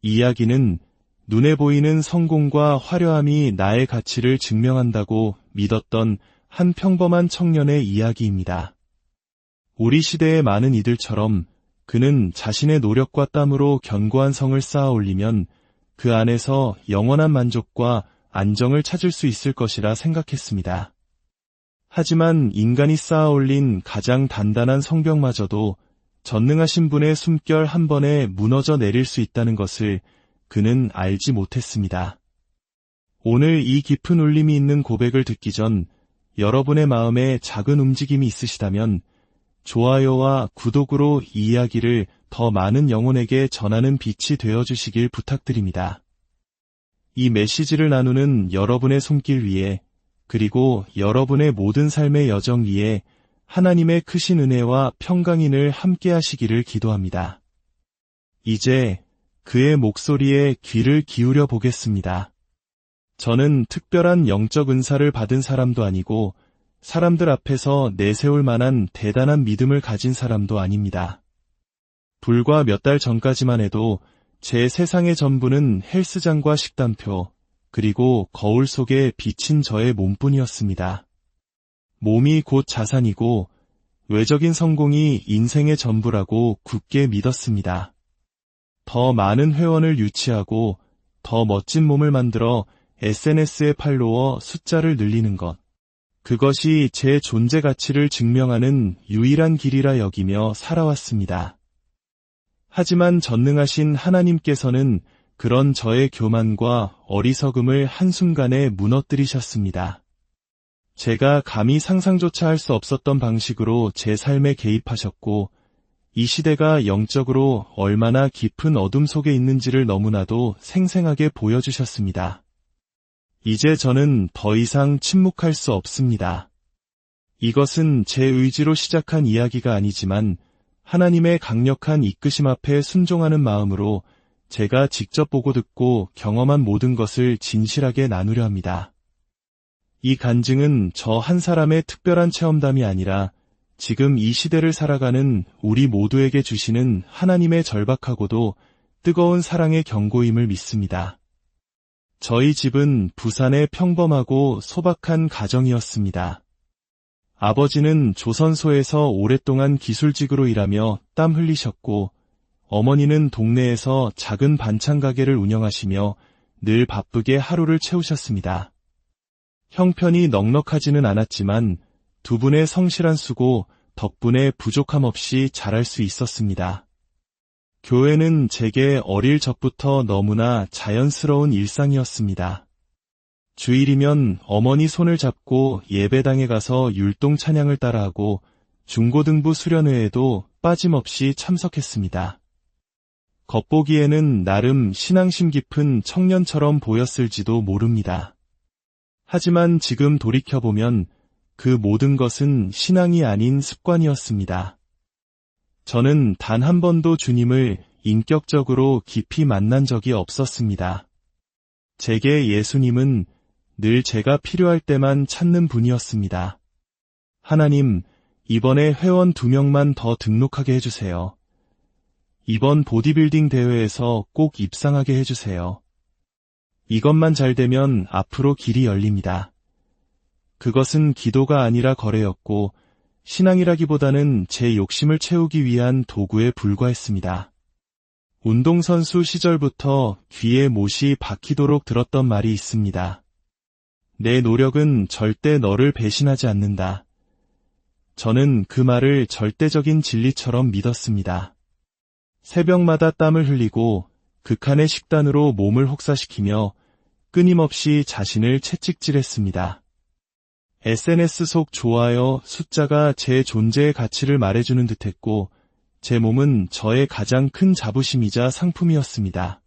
이야기는 눈에 보이는 성공과 화려함이 나의 가치를 증명한다고 믿었던 한 평범한 청년의 이야기입니다. 우리 시대의 많은 이들처럼 그는 자신의 노력과 땀으로 견고한 성을 쌓아 올리면 그 안에서 영원한 만족과 안정을 찾을 수 있을 것이라 생각했습니다. 하지만 인간이 쌓아 올린 가장 단단한 성벽마저도 전능하신 분의 숨결 한 번에 무너져 내릴 수 있다는 것을 그는 알지 못했습니다. 오늘 이 깊은 울림이 있는 고백을 듣기 전 여러분의 마음에 작은 움직임이 있으시다면 좋아요와 구독으로 이 이야기를 더 많은 영혼에게 전하는 빛이 되어주시길 부탁드립니다. 이 메시지를 나누는 여러분의 손길 위에 그리고 여러분의 모든 삶의 여정 위에 하나님의 크신 은혜와 평강이 늘 함께 하시기를 기도합니다. 이제 그의 목소리에 귀를 기울여 보겠습니다. 저는 특별한 영적 은사를 받은 사람도 아니고 사람들 앞에서 내세울 만한 대단한 믿음을 가진 사람도 아닙니다. 불과 몇 달 전까지만 해도 제 세상의 전부는 헬스장과 식단표, 그리고 거울 속에 비친 저의 몸뿐이었습니다. 몸이 곧 자산이고 외적인 성공이 인생의 전부라고 굳게 믿었습니다. 더 많은 회원을 유치하고 더 멋진 몸을 만들어 SNS의 팔로워 숫자를 늘리는 것. 그것이 제 존재 가치를 증명하는 유일한 길이라 여기며 살아왔습니다. 하지만 전능하신 하나님께서는 그런 저의 교만과 어리석음을 한순간에 무너뜨리셨습니다. 제가 감히 상상조차 할 수 없었던 방식으로 제 삶에 개입하셨고 이 시대가 영적으로 얼마나 깊은 어둠 속에 있는지를 너무나도 생생하게 보여주셨습니다. 이제 저는 더 이상 침묵할 수 없습니다. 이것은 제 의지로 시작한 이야기가 아니지만 하나님의 강력한 이끄심 앞에 순종하는 마음으로 제가 직접 보고 듣고 경험한 모든 것을 진실하게 나누려 합니다. 이 간증은 저 한 사람의 특별한 체험담이 아니라 지금 이 시대를 살아가는 우리 모두에게 주시는 하나님의 절박하고도 뜨거운 사랑의 경고임을 믿습니다. 저희 집은 부산의 평범하고 소박한 가정이었습니다. 아버지는 조선소에서 오랫동안 기술직으로 일하며 땀 흘리셨고 어머니는 동네에서 작은 반찬 가게를 운영하시며 늘 바쁘게 하루를 채우셨습니다. 형편이 넉넉하지는 않았지만 두 분의 성실한 수고 덕분에 부족함 없이 자랄 수 있었습니다. 교회는 제게 어릴 적부터 너무나 자연스러운 일상이었습니다. 주일이면 어머니 손을 잡고 예배당에 가서 율동 찬양을 따라하고 중고등부 수련회에도 빠짐없이 참석했습니다. 겉보기에는 나름 신앙심 깊은 청년처럼 보였을지도 모릅니다. 하지만 지금 돌이켜보면 그 모든 것은 신앙이 아닌 습관이었습니다. 저는 단 한 번도 주님을 인격적으로 깊이 만난 적이 없었습니다. 제게 예수님은 늘 제가 필요할 때만 찾는 분이었습니다. 하나님, 이번에 회원 2명만 더 등록하게 해주세요. 이번 보디빌딩 대회에서 꼭 입상하게 해주세요. 이것만 잘 되면 앞으로 길이 열립니다. 그것은 기도가 아니라 거래였고 신앙이라기보다는 제 욕심을 채우기 위한 도구에 불과했습니다. 운동선수 시절부터 귀에 못이 박히도록 들었던 말이 있습니다. 내 노력은 절대 너를 배신하지 않는다. 저는 그 말을 절대적인 진리처럼 믿었습니다. 새벽마다 땀을 흘리고 극한의 식단으로 몸을 혹사시키며 끊임없이 자신을 채찍질했습니다. SNS 속 좋아요 숫자가 제 존재의 가치를 말해주는 듯했고 제 몸은 저의 가장 큰 자부심이자 상품이었습니다.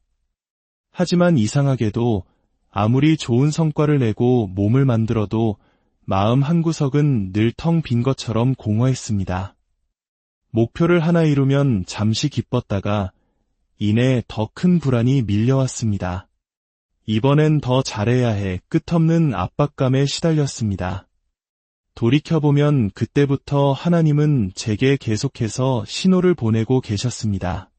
하지만 이상하게도 아무리 좋은 성과를 내고 몸을 만들어도 마음 한구석은 늘 텅 빈 것처럼 공허했습니다. 목표를 하나 이루면 잠시 기뻤다가 이내 더 큰 불안이 밀려왔습니다. 이번엔 더 잘해야 해 끝없는 압박감에 시달렸습니다. 돌이켜보면 그때부터 하나님은 제게 계속해서 신호를 보내고 계셨습니다.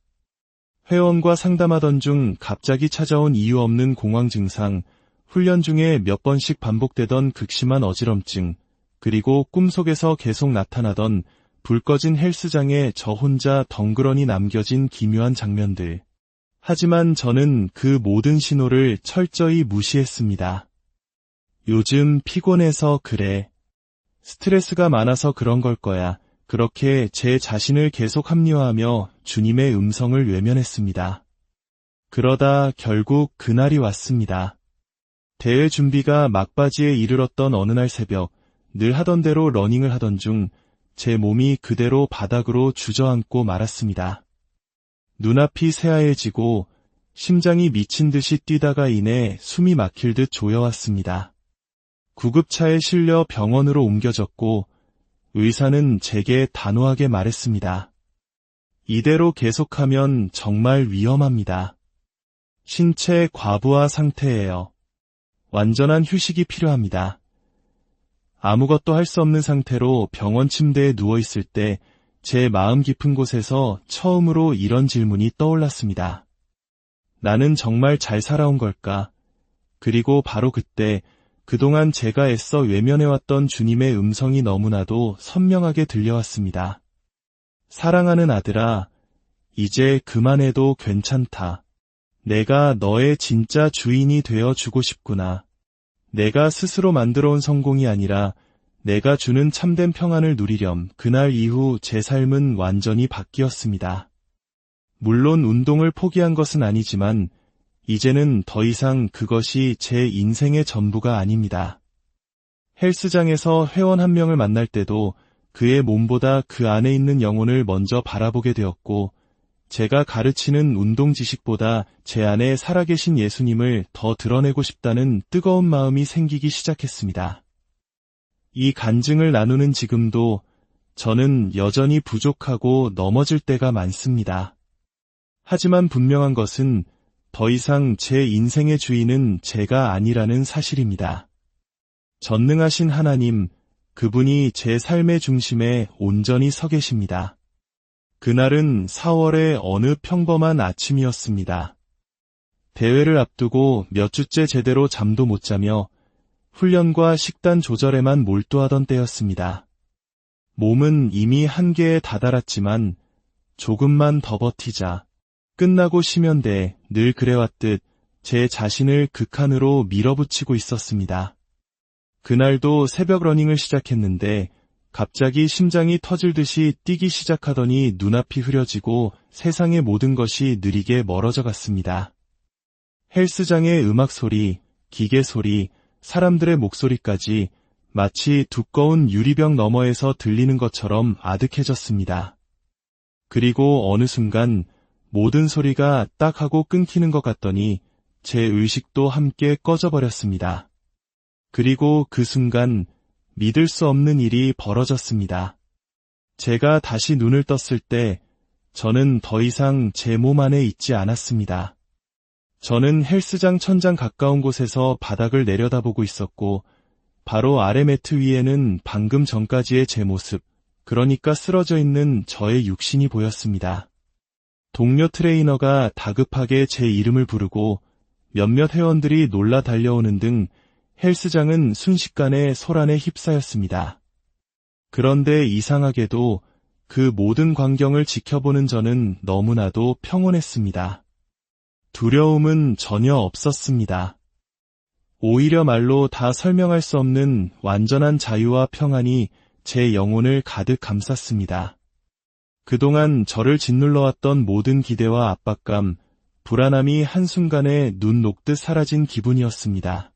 회원과 상담하던 중 갑자기 찾아온 이유 없는 공황 증상, 훈련 중에 몇 번씩 반복되던 극심한 어지럼증, 그리고 꿈속에서 계속 나타나던 불 꺼진 헬스장에 저 혼자 덩그러니 남겨진 기묘한 장면들. 하지만 저는 그 모든 신호를 철저히 무시했습니다. 요즘 피곤해서 그래. 스트레스가 많아서 그런 걸 거야. 그렇게 제 자신을 계속 합리화하며 주님의 음성을 외면했습니다. 그러다 결국 그날이 왔습니다. 대회 준비가 막바지에 이르렀던 어느 날 새벽, 늘 하던 대로 러닝을 하던 중 제 몸이 그대로 바닥으로 주저앉고 말았습니다. 눈앞이 새하얘지고 심장이 미친 듯이 뛰다가 인해 숨이 막힐 듯 조여왔습니다. 구급차에 실려 병원으로 옮겨졌고 의사는 제게 단호하게 말했습니다. 이대로 계속하면 정말 위험합니다. 신체 과부하 상태예요. 완전한 휴식이 필요합니다. 아무것도 할 수 없는 상태로 병원 침대에 누워있을 때 제 마음 깊은 곳에서 처음으로 이런 질문이 떠올랐습니다. 나는 정말 잘 살아온 걸까? 그리고 바로 그때 그동안 제가 애써 외면해왔던 주님의 음성이 너무나도 선명하게 들려왔습니다. 사랑하는 아들아, 이제 그만해도 괜찮다. 내가 너의 진짜 주인이 되어주고 싶구나. 내가 스스로 만들어온 성공이 아니라 내가 주는 참된 평안을 누리렴. 그날 이후 제 삶은 완전히 바뀌었습니다. 물론 운동을 포기한 것은 아니지만 이제는 더 이상 그것이 제 인생의 전부가 아닙니다. 헬스장에서 회원 한 명을 만날 때도 그의 몸보다 그 안에 있는 영혼을 먼저 바라보게 되었고, 제가 가르치는 운동 지식보다 제 안에 살아계신 예수님을 더 드러내고 싶다는 뜨거운 마음이 생기기 시작했습니다. 이 간증을 나누는 지금도 저는 여전히 부족하고 넘어질 때가 많습니다. 하지만 분명한 것은 더 이상 제 인생의 주인은 제가 아니라는 사실입니다. 전능하신 하나님, 그분이 제 삶의 중심에 온전히 서 계십니다. 그날은 4월의 어느 평범한 아침이었습니다. 대회를 앞두고 몇 주째 제대로 잠도 못 자며 훈련과 식단 조절에만 몰두하던 때였습니다. 몸은 이미 한계에 다다랐지만 조금만 더 버티자. 끝나고 쉬면 돼. 늘 그래왔듯 제 자신을 극한으로 밀어붙이고 있었습니다. 그날도 새벽 러닝을 시작했는데 갑자기 심장이 터질 듯이 뛰기 시작하더니 눈앞이 흐려지고 세상의 모든 것이 느리게 멀어져 갔습니다. 헬스장의 음악 소리, 기계 소리, 사람들의 목소리까지 마치 두꺼운 유리병 너머에서 들리는 것처럼 아득해졌습니다. 그리고 어느 순간 모든 소리가 딱 하고 끊기는 것 같더니 제 의식도 함께 꺼져버렸습니다. 그리고 그 순간 믿을 수 없는 일이 벌어졌습니다. 제가 다시 눈을 떴을 때 저는 더 이상 제 몸 안에 있지 않았습니다. 저는 헬스장 천장 가까운 곳에서 바닥을 내려다보고 있었고 바로 아래 매트 위에는 방금 전까지의 제 모습, 그러니까 쓰러져 있는 저의 육신이 보였습니다. 동료 트레이너가 다급하게 제 이름을 부르고 몇몇 회원들이 놀라 달려오는 등 헬스장은 순식간에 소란에 휩싸였습니다. 그런데 이상하게도 그 모든 광경을 지켜보는 저는 너무나도 평온했습니다. 두려움은 전혀 없었습니다. 오히려 말로 다 설명할 수 없는 완전한 자유와 평안이 제 영혼을 가득 감쌌습니다. 그동안 저를 짓눌러왔던 모든 기대와 압박감, 불안함이 한순간에 눈 녹듯 사라진 기분이었습니다.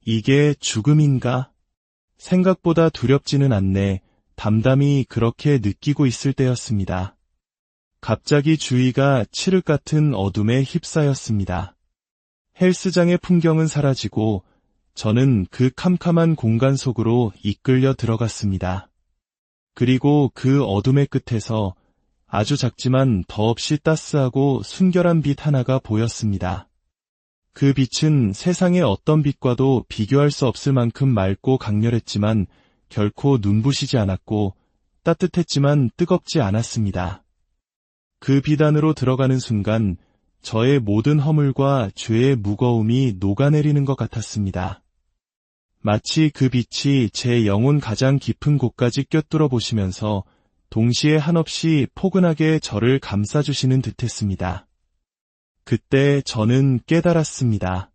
이게 죽음인가? 생각보다 두렵지는 않네. 담담히 그렇게 느끼고 있을 때였습니다. 갑자기 주위가 칠흑 같은 어둠에 휩싸였습니다. 헬스장의 풍경은 사라지고 저는 그 캄캄한 공간 속으로 이끌려 들어갔습니다. 그리고 그 어둠의 끝에서 아주 작지만 더없이 따스하고 순결한 빛 하나가 보였습니다. 그 빛은 세상의 어떤 빛과도 비교할 수 없을 만큼 맑고 강렬했지만 결코 눈부시지 않았고 따뜻했지만 뜨겁지 않았습니다. 그 비단으로 들어가는 순간 저의 모든 허물과 죄의 무거움이 녹아내리는 것 같았습니다. 마치 그 빛이 제 영혼 가장 깊은 곳까지 꿰뚫어 보시면서 동시에 한없이 포근하게 저를 감싸주시는 듯했습니다. 그때 저는 깨달았습니다.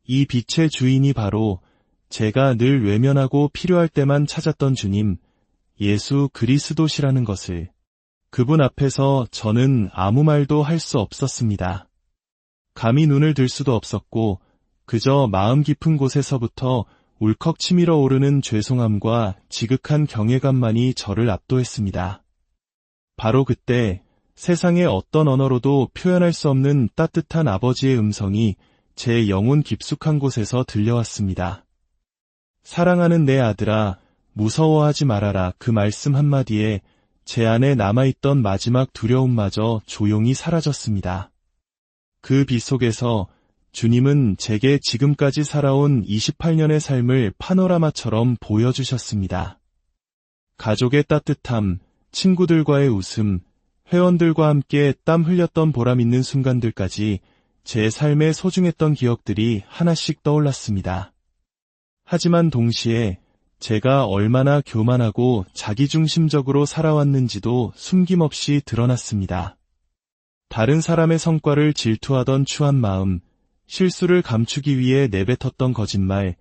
이 빛의 주인이 바로 제가 늘 외면하고 필요할 때만 찾았던 주님, 예수 그리스도시라는 것을. 그분 앞에서 저는 아무 말도 할 수 없었습니다. 감히 눈을 들 수도 없었고 그저 마음 깊은 곳에서부터 울컥 치밀어 오르는 죄송함과 지극한 경외감만이 저를 압도했습니다. 바로 그때 세상의 어떤 언어로도 표현할 수 없는 따뜻한 아버지의 음성이 제 영혼 깊숙한 곳에서 들려왔습니다. 사랑하는 내 아들아, 무서워하지 말아라. 그 말씀 한마디에 제 안에 남아있던 마지막 두려움마저 조용히 사라졌습니다. 그 빛 속에서 주님은 제게 지금까지 살아온 28년의 삶을 파노라마처럼 보여주셨습니다. 가족의 따뜻함, 친구들과의 웃음, 회원들과 함께 땀 흘렸던 보람 있는 순간들까지 제 삶에 소중했던 기억들이 하나씩 떠올랐습니다. 하지만 동시에 제가 얼마나 교만하고 자기중심적으로 살아왔는지도 숨김없이 드러났습니다. 다른 사람의 성과를 질투하던 추한 마음, 실수를 감추기 위해 내뱉었던 거짓말,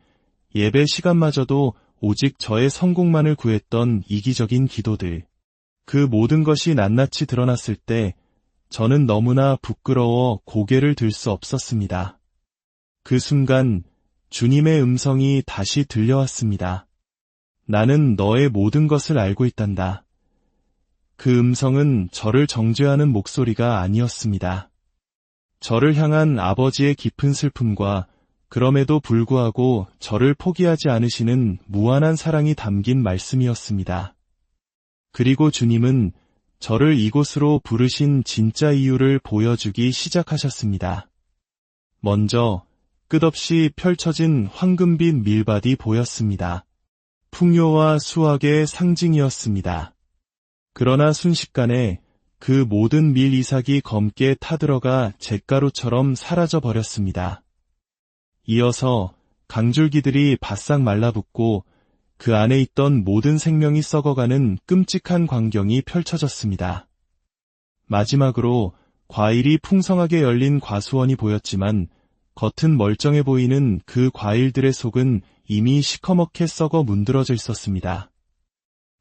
예배 시간마저도 오직 저의 성공만을 구했던 이기적인 기도들. 그 모든 것이 낱낱이 드러났을 때 저는 너무나 부끄러워 고개를 들 수 없었습니다. 그 순간 주님의 음성이 다시 들려왔습니다. 나는 너의 모든 것을 알고 있단다. 그 음성은 저를 정죄하는 목소리가 아니었습니다. 저를 향한 아버지의 깊은 슬픔과 그럼에도 불구하고 저를 포기하지 않으시는 무한한 사랑이 담긴 말씀이었습니다. 그리고 주님은 저를 이곳으로 부르신 진짜 이유를 보여주기 시작하셨습니다. 먼저 끝없이 펼쳐진 황금빛 밀밭이 보였습니다. 풍요와 수확의 상징이었습니다. 그러나 순식간에 그 모든 밀 이삭이 검게 타들어가 잿가루처럼 사라져 버렸습니다. 이어서 강줄기들이 바싹 말라붙고 그 안에 있던 모든 생명이 썩어가는 끔찍한 광경이 펼쳐졌습니다. 마지막으로 과일이 풍성하게 열린 과수원이 보였지만 겉은 멀쩡해 보이는 그 과일들의 속은 이미 시커멓게 썩어 문드러져 있었습니다.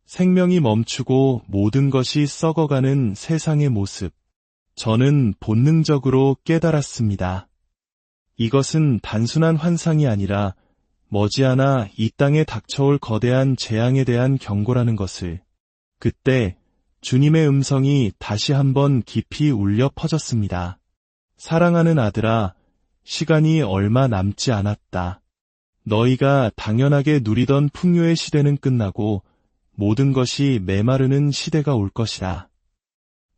생명이 멈추고 모든 것이 썩어가는 세상의 모습. 저는 본능적으로 깨달았습니다. 이것은 단순한 환상이 아니라 머지않아 이 땅에 닥쳐올 거대한 재앙에 대한 경고라는 것을. 그때 주님의 음성이 다시 한번 깊이 울려 퍼졌습니다. 사랑하는 아들아, 시간이 얼마 남지 않았다. 너희가 당연하게 누리던 풍요의 시대는 끝나고 모든 것이 메마르는 시대가 올 것이다.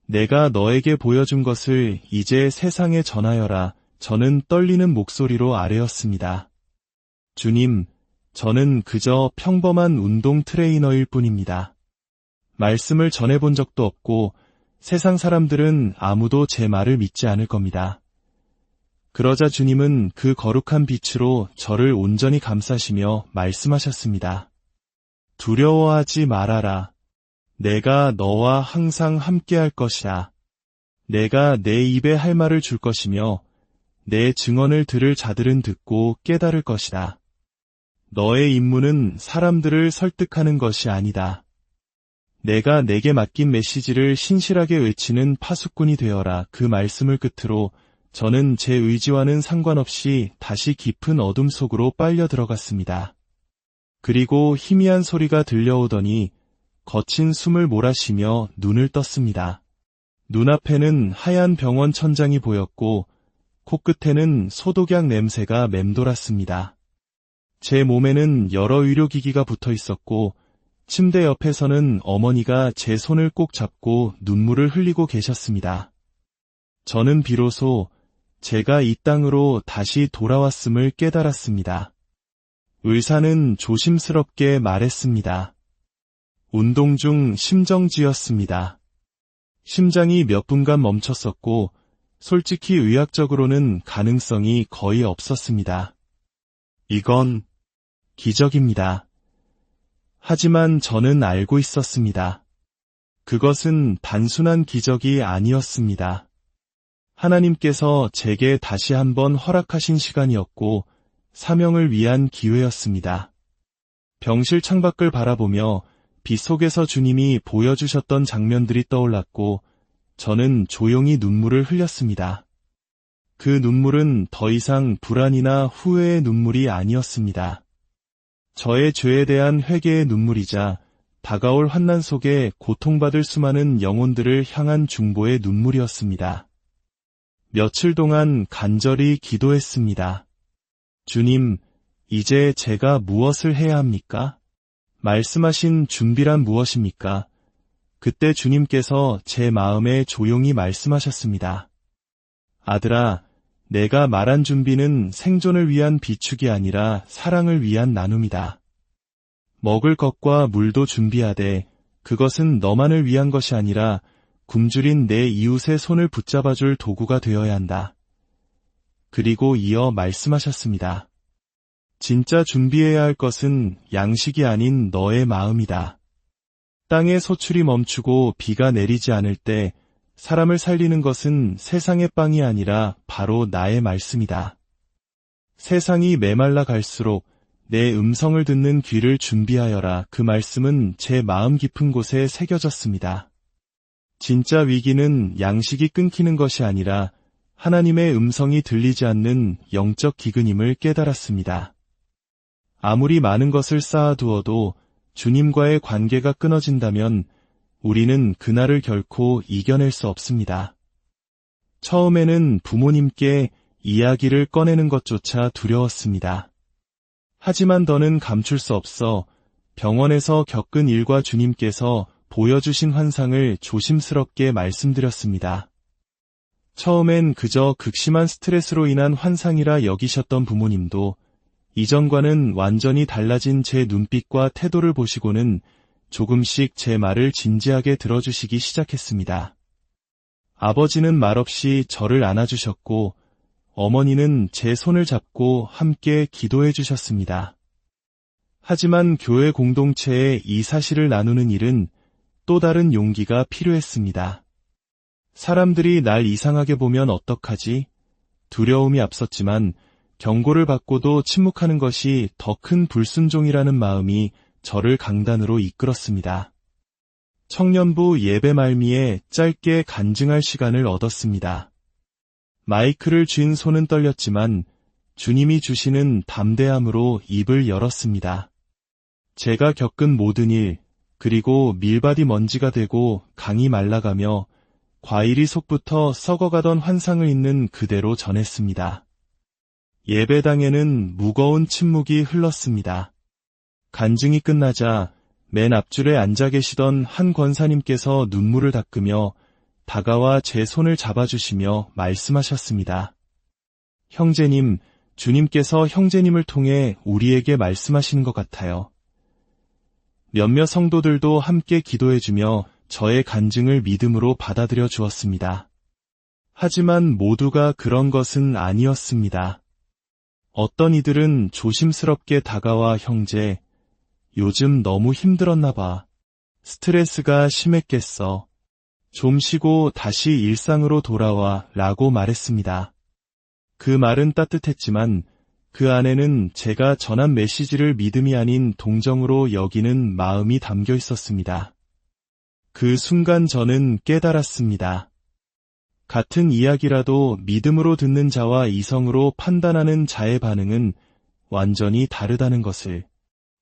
내가 너에게 보여준 것을 이제 세상에 전하여라. 저는 떨리는 목소리로 아뢰었습니다. 주님, 저는 그저 평범한 운동 트레이너일 뿐입니다. 말씀을 전해본 적도 없고 세상 사람들은 아무도 제 말을 믿지 않을 겁니다. 그러자 주님은 그 거룩한 빛으로 저를 온전히 감싸시며 말씀하셨습니다. 두려워하지 말아라. 내가 너와 항상 함께할 것이다. 내가 내 입에 할 말을 줄 것이며 내 증언을 들을 자들은 듣고 깨달을 것이다. 너의 임무는 사람들을 설득하는 것이 아니다. 내가 내게 맡긴 메시지를 신실하게 외치는 파수꾼이 되어라. 그 말씀을 끝으로 저는 제 의지와는 상관없이 다시 깊은 어둠 속으로 빨려 들어갔습니다. 그리고 희미한 소리가 들려오더니 거친 숨을 몰아쉬며 눈을 떴습니다. 눈앞에는 하얀 병원 천장이 보였고 코끝에는 소독약 냄새가 맴돌았습니다. 제 몸에는 여러 의료기기가 붙어 있었고 침대 옆에서는 어머니가 제 손을 꼭 잡고 눈물을 흘리고 계셨습니다. 저는 비로소 제가 이 땅으로 다시 돌아왔음을 깨달았습니다. 의사는 조심스럽게 말했습니다. 운동 중 심정지였습니다. 심장이 몇 분간 멈췄었고, 솔직히 의학적으로는 가능성이 거의 없었습니다. 이건 기적입니다. 하지만 저는 알고 있었습니다. 그것은 단순한 기적이 아니었습니다. 하나님께서 제게 다시 한번 허락하신 시간이었고, 사명을 위한 기회였습니다. 병실 창밖을 바라보며 빛 속에서 주님이 보여주셨던 장면들이 떠올랐고, 저는 조용히 눈물을 흘렸습니다. 그 눈물은 더 이상 불안이나 후회의 눈물이 아니었습니다. 저의 죄에 대한 회개의 눈물이자 다가올 환난 속에 고통받을 수많은 영혼들을 향한 중보의 눈물이었습니다. 며칠 동안 간절히 기도했습니다. 주님, 이제 제가 무엇을 해야 합니까? 말씀하신 준비란 무엇입니까? 그때 주님께서 제 마음에 조용히 말씀하셨습니다. 아들아, 내가 말한 준비는 생존을 위한 비축이 아니라 사랑을 위한 나눔이다. 먹을 것과 물도 준비하되 그것은 너만을 위한 것이 아니라 굶주린 내 이웃의 손을 붙잡아줄 도구가 되어야 한다. 그리고 이어 말씀하셨습니다. 진짜 준비해야 할 것은 양식이 아닌 너의 마음이다. 땅의 소출이 멈추고 비가 내리지 않을 때 사람을 살리는 것은 세상의 빵이 아니라 바로 나의 말씀이다. 세상이 메말라 갈수록 내 음성을 듣는 귀를 준비하여라. 그 말씀은 제 마음 깊은 곳에 새겨졌습니다. 진짜 위기는 양식이 끊기는 것이 아니라 하나님의 음성이 들리지 않는 영적 기근임을 깨달았습니다. 아무리 많은 것을 쌓아두어도 주님과의 관계가 끊어진다면 우리는 그날을 결코 이겨낼 수 없습니다. 처음에는 부모님께 이야기를 꺼내는 것조차 두려웠습니다. 하지만 더는 감출 수 없어 병원에서 겪은 일과 주님께서 보여주신 환상을 조심스럽게 말씀드렸습니다. 처음엔 그저 극심한 스트레스로 인한 환상이라 여기셨던 부모님도 이전과는 완전히 달라진 제 눈빛과 태도를 보시고는 조금씩 제 말을 진지하게 들어주시기 시작했습니다. 아버지는 말없이 저를 안아주셨고 어머니는 제 손을 잡고 함께 기도해 주셨습니다. 하지만 교회 공동체에 이 사실을 나누는 일은 또 다른 용기가 필요했습니다. 사람들이 날 이상하게 보면 어떡하지? 두려움이 앞섰지만 경고를 받고도 침묵하는 것이 더 큰 불순종이라는 마음이 저를 강단으로 이끌었습니다. 청년부 예배 말미에 짧게 간증할 시간을 얻었습니다. 마이크를 쥔 손은 떨렸지만 주님이 주시는 담대함으로 입을 열었습니다. 제가 겪은 모든 일, 그리고 밀밭이 먼지가 되고 강이 말라가며 과일이 속부터 썩어가던 환상을 있는 그대로 전했습니다. 예배당에는 무거운 침묵이 흘렀습니다. 간증이 끝나자 맨 앞줄에 앉아 계시던 한 권사님께서 눈물을 닦으며 다가와 제 손을 잡아주시며 말씀하셨습니다. 형제님, 주님께서 형제님을 통해 우리에게 말씀하시는 것 같아요. 몇몇 성도들도 함께 기도해주며 저의 간증을 믿음으로 받아들여 주었습니다. 하지만 모두가 그런 것은 아니었습니다. 어떤 이들은 조심스럽게 다가와 형제, 요즘 너무 힘들었나 봐. 스트레스가 심했겠어. 좀 쉬고 다시 일상으로 돌아와 라고 말했습니다. 그 말은 따뜻했지만 그 안에는 제가 전한 메시지를 믿음이 아닌 동정으로 여기는 마음이 담겨 있었습니다. 그 순간 저는 깨달았습니다. 같은 이야기라도 믿음으로 듣는 자와 이성으로 판단하는 자의 반응은 완전히 다르다는 것을,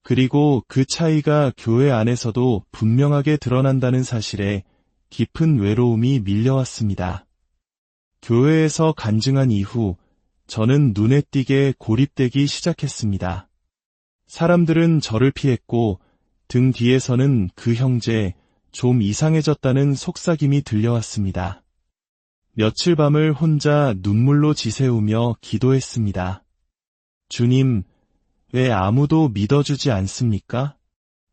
그리고 그 차이가 교회 안에서도 분명하게 드러난다는 사실에 깊은 외로움이 밀려왔습니다. 교회에서 간증한 이후 저는 눈에 띄게 고립되기 시작했습니다. 사람들은 저를 피했고 등 뒤에서는 그 형제 좀 이상해졌다는 속삭임이 들려왔습니다. 며칠 밤을 혼자 눈물로 지새우며 기도했습니다. 주님, 왜 아무도 믿어주지 않습니까?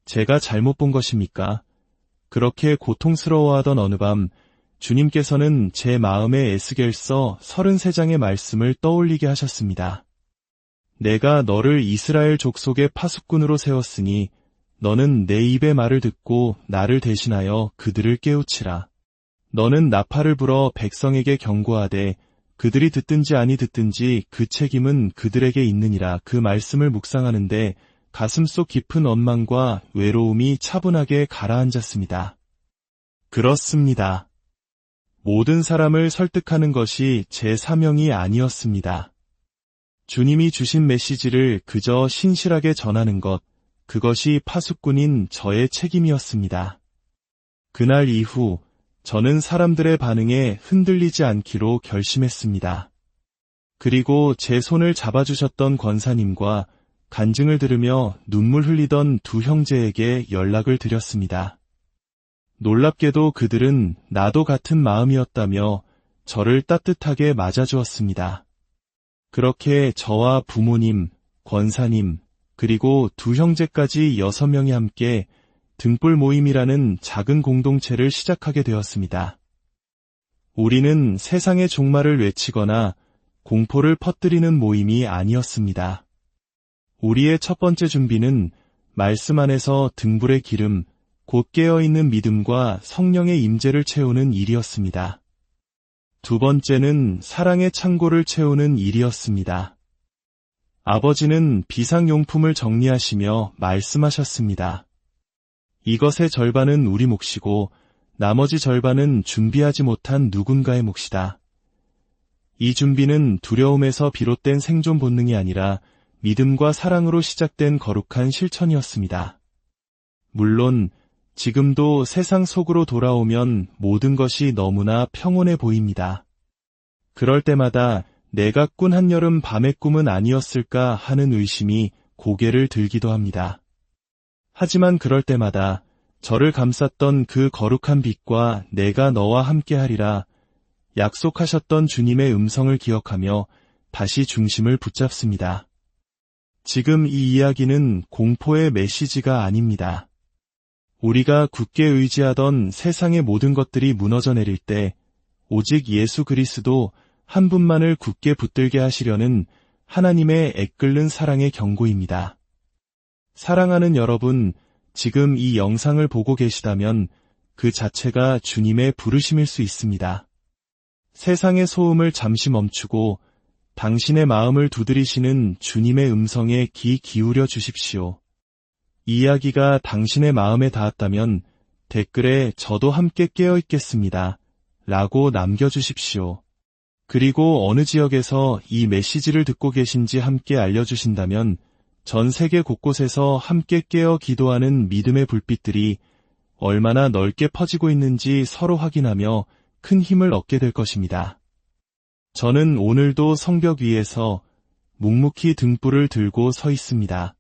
제가 잘못 본 것입니까? 그렇게 고통스러워하던 어느 밤 주님께서는 제 마음에 에스겔서 33장의 말씀을 떠올리게 하셨습니다. 내가 너를 이스라엘 족속의 파수꾼으로 세웠으니 너는 내 입의 말을 듣고 나를 대신하여 그들을 깨우치라. 너는 나팔을 불어 백성에게 경고하되 그들이 듣든지 아니 듣든지 그 책임은 그들에게 있느니라. 그 말씀을 묵상하는데 가슴속 깊은 원망과 외로움이 차분하게 가라앉았습니다. 그렇습니다. 모든 사람을 설득하는 것이 제 사명이 아니었습니다. 주님이 주신 메시지를 그저 신실하게 전하는 것, 그것이 파수꾼인 저의 책임이었습니다. 그날 이후 저는 사람들의 반응에 흔들리지 않기로 결심했습니다. 그리고 제 손을 잡아주셨던 권사님과 간증을 들으며 눈물 흘리던 두 형제에게 연락을 드렸습니다. 놀랍게도 그들은 나도 같은 마음이었다며 저를 따뜻하게 맞아주었습니다. 그렇게 저와 부모님, 권사님, 그리고 두 형제까지 6명이 함께 등불 모임이라는 작은 공동체를 시작하게 되었습니다. 우리는 세상의 종말을 외치거나 공포를 퍼뜨리는 모임이 아니었습니다. 우리의 첫 번째 준비는 말씀 안에서 등불의 기름, 곧 깨어있는 믿음과 성령의 임재를 채우는 일이었습니다. 두 번째는 사랑의 창고를 채우는 일이었습니다. 아버지는 비상용품을 정리하시며 말씀하셨습니다. 이것의 절반은 우리 몫이고 나머지 절반은 준비하지 못한 누군가의 몫이다. 이 준비는 두려움에서 비롯된 생존 본능이 아니라 믿음과 사랑으로 시작된 거룩한 실천이었습니다. 물론 지금도 세상 속으로 돌아오면 모든 것이 너무나 평온해 보입니다. 그럴 때마다 내가 꾼 한여름 밤의 꿈은 아니었을까 하는 의심이 고개를 들기도 합니다. 하지만 그럴 때마다 저를 감쌌던 그 거룩한 빛과 내가 너와 함께하리라 약속하셨던 주님의 음성을 기억하며 다시 중심을 붙잡습니다. 지금 이 이야기는 공포의 메시지가 아닙니다. 우리가 굳게 의지하던 세상의 모든 것들이 무너져 내릴 때 오직 예수 그리스도 한 분만을 굳게 붙들게 하시려는 하나님의 애끓는 사랑의 경고입니다. 사랑하는 여러분, 지금 이 영상을 보고 계시다면 그 자체가 주님의 부르심일 수 있습니다. 세상의 소음을 잠시 멈추고 당신의 마음을 두드리시는 주님의 음성에 귀 기울여 주십시오. 이 이야기가 당신의 마음에 닿았다면 댓글에 저도 함께 깨어 있겠습니다. 라고 남겨주십시오. 그리고 어느 지역에서 이 메시지를 듣고 계신지 함께 알려주신다면 전 세계 곳곳에서 함께 깨어 기도하는 믿음의 불빛들이 얼마나 넓게 퍼지고 있는지 서로 확인하며 큰 힘을 얻게 될 것입니다. 저는 오늘도 성벽 위에서 묵묵히 등불을 들고 서 있습니다.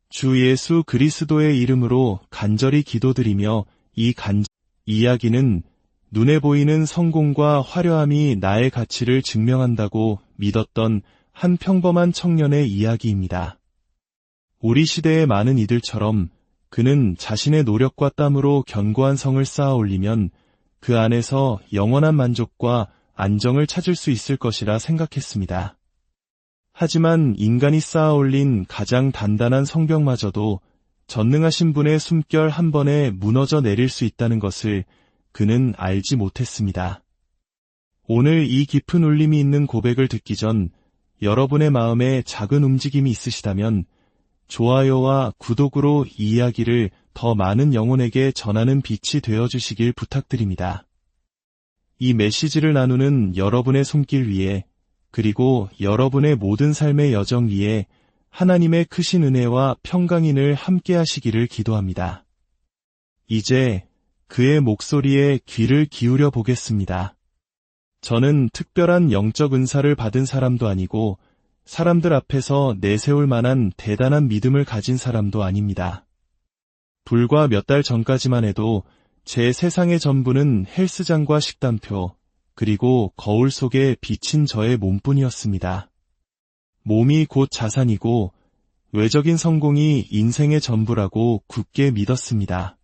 주 예수 그리스도의 이름으로 간절히 기도드리며 이 이야기는 눈에 보이는 성공과 화려함이 나의 가치를 증명한다고 믿었던 한 평범한 청년의 이야기입니다. 우리 시대의 많은 이들처럼 그는 자신의 노력과 땀으로 견고한 성을 쌓아 올리면 그 안에서 영원한 만족과 안정을 찾을 수 있을 것이라 생각했습니다. 하지만 인간이 쌓아 올린 가장 단단한 성벽마저도 전능하신 분의 숨결 한 번에 무너져 내릴 수 있다는 것을 그는 알지 못했습니다. 오늘 이 깊은 울림이 있는 고백을 듣기 전 여러분의 마음에 작은 움직임이 있으시다면 좋아요와 구독으로 이 이야기를 더 많은 영혼에게 전하는 빛이 되어주시길 부탁드립니다. 이 메시지를 나누는 여러분의 손길 위에 그리고 여러분의 모든 삶의 여정 위에 하나님의 크신 은혜와 평강인을 함께 하시기를 기도합니다. 이제 그의 목소리에 귀를 기울여 보겠습니다. 저는 특별한 영적 은사를 받은 사람도 아니고 사람들 앞에서 내세울 만한 대단한 믿음을 가진 사람도 아닙니다. 불과 몇 달 전까지만 해도 제 세상의 전부는 헬스장과 식단표, 그리고 거울 속에 비친 저의 몸뿐이었습니다. 몸이 곧 자산이고 외적인 성공이 인생의 전부라고 굳게 믿었습니다.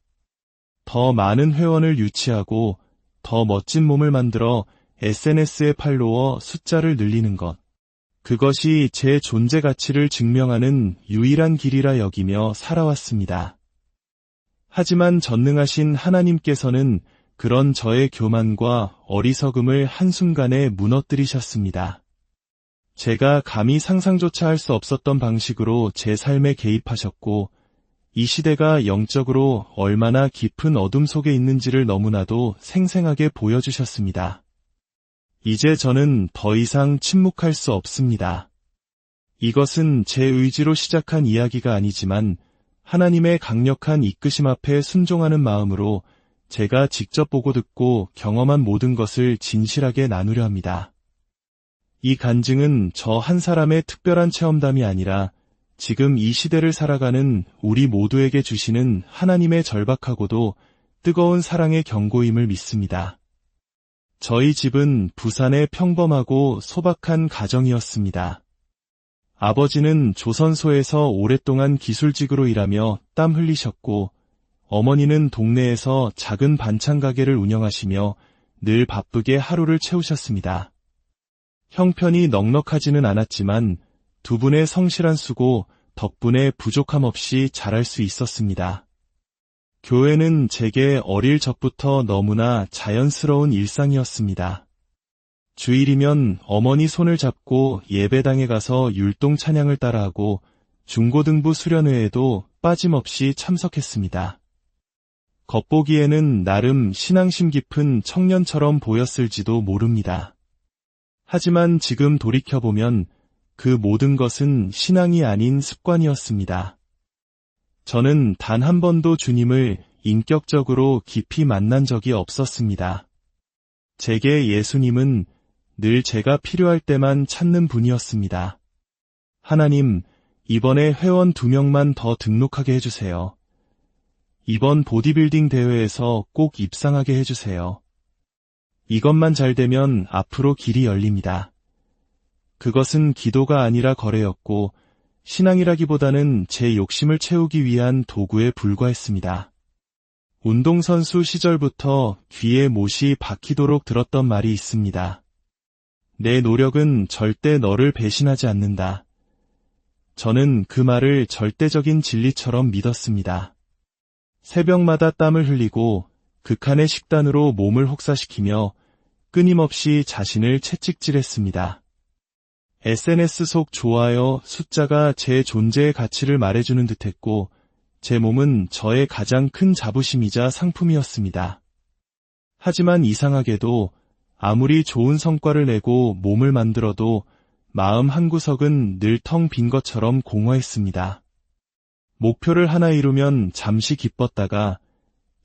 더 많은 회원을 유치하고 더 멋진 몸을 만들어 SNS의 팔로워 숫자를 늘리는 것. 그것이 제 존재 가치를 증명하는 유일한 길이라 여기며 살아왔습니다. 하지만 전능하신 하나님께서는 그런 저의 교만과 어리석음을 한순간에 무너뜨리셨습니다. 제가 감히 상상조차 할 수 없었던 방식으로 제 삶에 개입하셨고, 이 시대가 영적으로 얼마나 깊은 어둠 속에 있는지를 너무나도 생생하게 보여주셨습니다. 이제 저는 더 이상 침묵할 수 없습니다. 이것은 제 의지로 시작한 이야기가 아니지만 하나님의 강력한 이끄심 앞에 순종하는 마음으로 제가 직접 보고 듣고 경험한 모든 것을 진실하게 나누려 합니다. 이 간증은 저 한 사람의 특별한 체험담이 아니라 지금 이 시대를 살아가는 우리 모두에게 주시는 하나님의 절박하고도 뜨거운 사랑의 경고임을 믿습니다. 저희 집은 부산의 평범하고 소박한 가정이었습니다. 아버지는 조선소에서 오랫동안 기술직으로 일하며 땀 흘리셨고, 어머니는 동네에서 작은 반찬 가게를 운영하시며 늘 바쁘게 하루를 채우셨습니다. 형편이 넉넉하지는 않았지만 두 분의 성실한 수고 덕분에 부족함 없이 자랄 수 있었습니다. 교회는 제게 어릴 적부터 너무나 자연스러운 일상이었습니다. 주일이면 어머니 손을 잡고 예배당에 가서 율동 찬양을 따라하고 중고등부 수련회에도 빠짐없이 참석했습니다. 겉보기에는 나름 신앙심 깊은 청년처럼 보였을지도 모릅니다. 하지만 지금 돌이켜보면 그 모든 것은 신앙이 아닌 습관이었습니다. 저는 단 한 번도 주님을 인격적으로 깊이 만난 적이 없었습니다. 제게 예수님은 늘 제가 필요할 때만 찾는 분이었습니다. 하나님, 이번에 회원 2명만 더 등록하게 해주세요. 이번 보디빌딩 대회에서 꼭 입상하게 해주세요. 이것만 잘 되면 앞으로 길이 열립니다. 그것은 기도가 아니라 거래였고, 신앙이라기보다는 제 욕심을 채우기 위한 도구에 불과했습니다. 운동선수 시절부터 귀에 못이 박히도록 들었던 말이 있습니다. 내 노력은 절대 너를 배신하지 않는다. 저는 그 말을 절대적인 진리처럼 믿었습니다. 새벽마다 땀을 흘리고 극한의 식단으로 몸을 혹사시키며 끊임없이 자신을 채찍질했습니다. SNS 속 좋아요 숫자가 제 존재의 가치를 말해주는 듯했고 제 몸은 저의 가장 큰 자부심이자 상품이었습니다. 하지만 이상하게도 아무리 좋은 성과를 내고 몸을 만들어도 마음 한구석은 늘 텅 빈 것처럼 공허했습니다. 목표를 하나 이루면 잠시 기뻤다가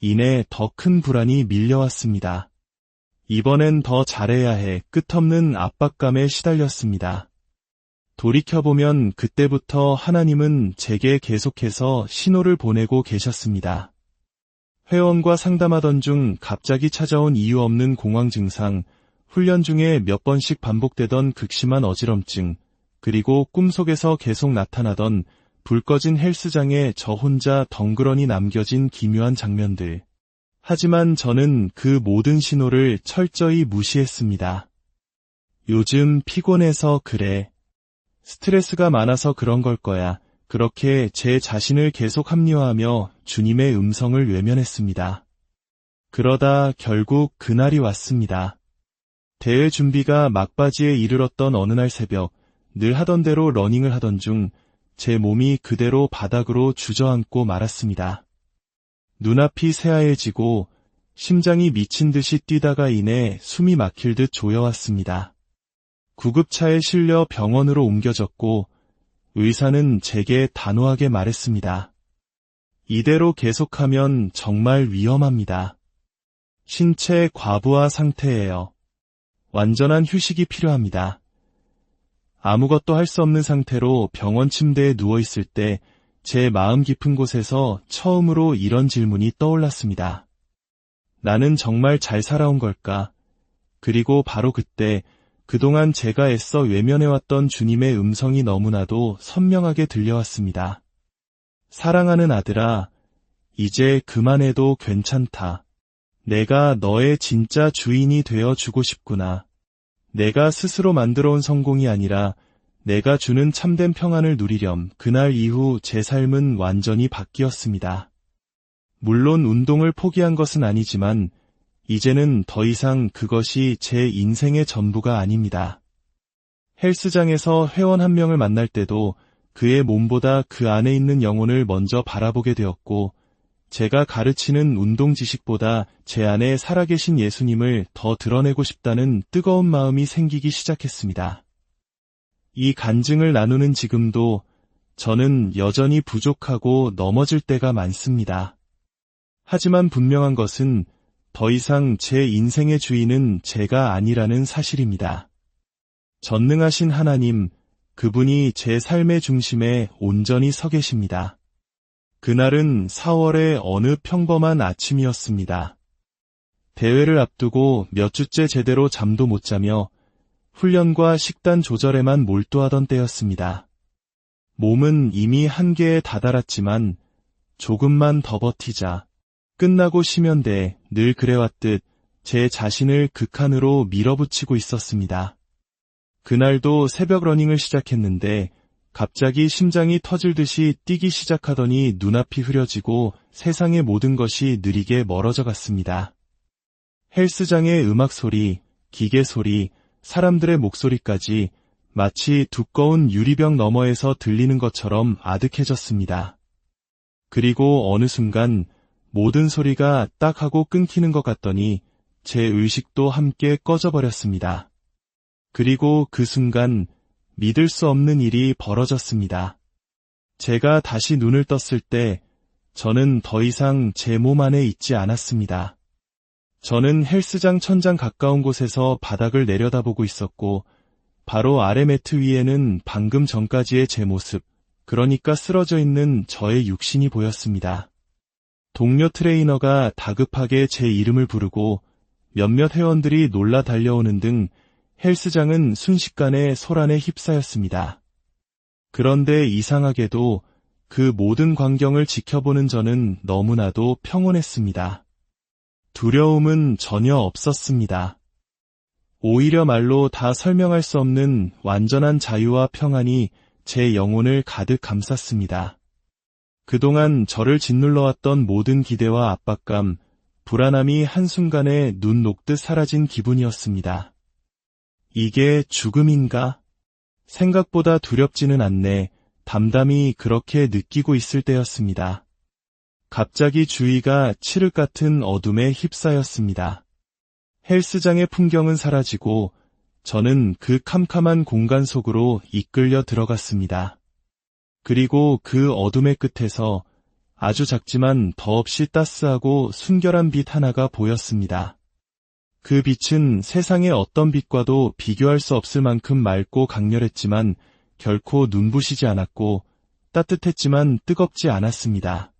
이내 더 큰 불안이 밀려왔습니다. 이번엔 더 잘해야 해 끝없는 압박감에 시달렸습니다. 돌이켜보면 그때부터 하나님은 제게 계속해서 신호를 보내고 계셨습니다. 회원과 상담하던 중 갑자기 찾아온 이유 없는 공황 증상, 훈련 중에 몇 번씩 반복되던 극심한 어지럼증, 그리고 꿈속에서 계속 나타나던 불 꺼진 헬스장에 저 혼자 덩그러니 남겨진 기묘한 장면들. 하지만 저는 그 모든 신호를 철저히 무시했습니다. 요즘 피곤해서 그래. 스트레스가 많아서 그런 걸 거야. 그렇게 제 자신을 계속 합리화하며 주님의 음성을 외면했습니다. 그러다 결국 그날이 왔습니다. 대회 준비가 막바지에 이르렀던 어느 날 새벽, 늘 하던 대로 러닝을 하던 중 제 몸이 그대로 바닥으로 주저앉고 말았습니다. 눈앞이 새하얘지고 심장이 미친 듯이 뛰다가 이내 숨이 막힐 듯 조여왔습니다. 구급차에 실려 병원으로 옮겨졌고 의사는 제게 단호하게 말했습니다. 이대로 계속하면 정말 위험합니다. 신체 과부하 상태예요. 완전한 휴식이 필요합니다. 아무것도 할 수 없는 상태로 병원 침대에 누워있을 때 제 마음 깊은 곳에서 처음으로 이런 질문이 떠올랐습니다. 나는 정말 잘 살아온 걸까? 그리고 바로 그때 그동안 제가 애써 외면해왔던 주님의 음성이 너무나도 선명하게 들려왔습니다. 사랑하는 아들아, 이제 그만해도 괜찮다. 내가 너의 진짜 주인이 되어 주고 싶구나. 내가 스스로 만들어온 성공이 아니라 내가 주는 참된 평안을 누리렴. 그날 이후 제 삶은 완전히 바뀌었습니다. 물론 운동을 포기한 것은 아니지만 이제는 더 이상 그것이 제 인생의 전부가 아닙니다. 헬스장에서 회원 한 명을 만날 때도 그의 몸보다 그 안에 있는 영혼을 먼저 바라보게 되었고, 제가 가르치는 운동 지식보다 제 안에 살아계신 예수님을 더 드러내고 싶다는 뜨거운 마음이 생기기 시작했습니다. 이 간증을 나누는 지금도 저는 여전히 부족하고 넘어질 때가 많습니다. 하지만 분명한 것은 더 이상 제 인생의 주인은 제가 아니라는 사실입니다. 전능하신 하나님, 그분이 제 삶의 중심에 온전히 서 계십니다. 그날은 4월의 어느 평범한 아침이었습니다. 대회를 앞두고 몇 주째 제대로 잠도 못 자며 훈련과 식단 조절에만 몰두하던 때였습니다. 몸은 이미 한계에 다다랐지만 조금만 더 버티자. 끝나고 쉬면 돼. 늘 그래왔듯 제 자신을 극한으로 밀어붙이고 있었습니다. 그날도 새벽 러닝을 시작했는데 갑자기 심장이 터질 듯이 뛰기 시작하더니 눈앞이 흐려지고 세상의 모든 것이 느리게 멀어져 갔습니다. 헬스장의 음악 소리, 기계 소리, 사람들의 목소리까지 마치 두꺼운 유리병 너머에서 들리는 것처럼 아득해졌습니다. 그리고 어느 순간 모든 소리가 딱 하고 끊기는 것 같더니 제 의식도 함께 꺼져버렸습니다. 그리고 그 순간 믿을 수 없는 일이 벌어졌습니다. 제가 다시 눈을 떴을 때 저는 더 이상 제 몸 안에 있지 않았습니다. 저는 헬스장 천장 가까운 곳에서 바닥을 내려다보고 있었고 바로 아래 매트 위에는 방금 전까지의 제 모습, 그러니까 쓰러져 있는 저의 육신이 보였습니다. 동료 트레이너가 다급하게 제 이름을 부르고 몇몇 회원들이 놀라 달려오는 등 헬스장은 순식간에 소란에 휩싸였습니다. 그런데 이상하게도 그 모든 광경을 지켜보는 저는 너무나도 평온했습니다. 두려움은 전혀 없었습니다. 오히려 말로 다 설명할 수 없는 완전한 자유와 평안이 제 영혼을 가득 감쌌습니다. 그동안 저를 짓눌러왔던 모든 기대와 압박감, 불안함이 한순간에 눈 녹듯 사라진 기분이었습니다. 이게 죽음인가? 생각보다 두렵지는 않네. 담담히 그렇게 느끼고 있을 때였습니다. 갑자기 주위가 칠흑 같은 어둠에 휩싸였습니다. 헬스장의 풍경은 사라지고 저는 그 캄캄한 공간 속으로 이끌려 들어갔습니다. 그리고 그 어둠의 끝에서 아주 작지만 더없이 따스하고 순결한 빛 하나가 보였습니다. 그 빛은 세상의 어떤 빛과도 비교할 수 없을 만큼 맑고 강렬했지만 결코 눈부시지 않았고 따뜻했지만 뜨겁지 않았습니다.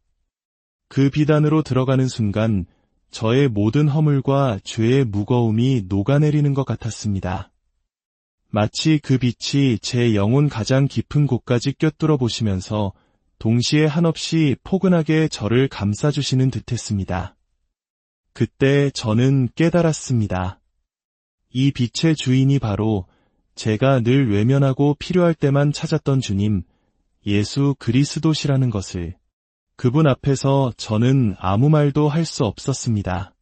그 빛 안으로 들어가는 순간 저의 모든 허물과 죄의 무거움이 녹아내리는 것 같았습니다. 마치 그 빛이 제 영혼 가장 깊은 곳까지 꿰뚫어 보시면서 동시에 한없이 포근하게 저를 감싸주시는 듯했습니다. 그때 저는 깨달았습니다. 이 빛의 주인이 바로 제가 늘 외면하고 필요할 때만 찾았던 주님, 예수 그리스도시라는 것을. 그분 앞에서 저는 아무 말도 할 수 없었습니다.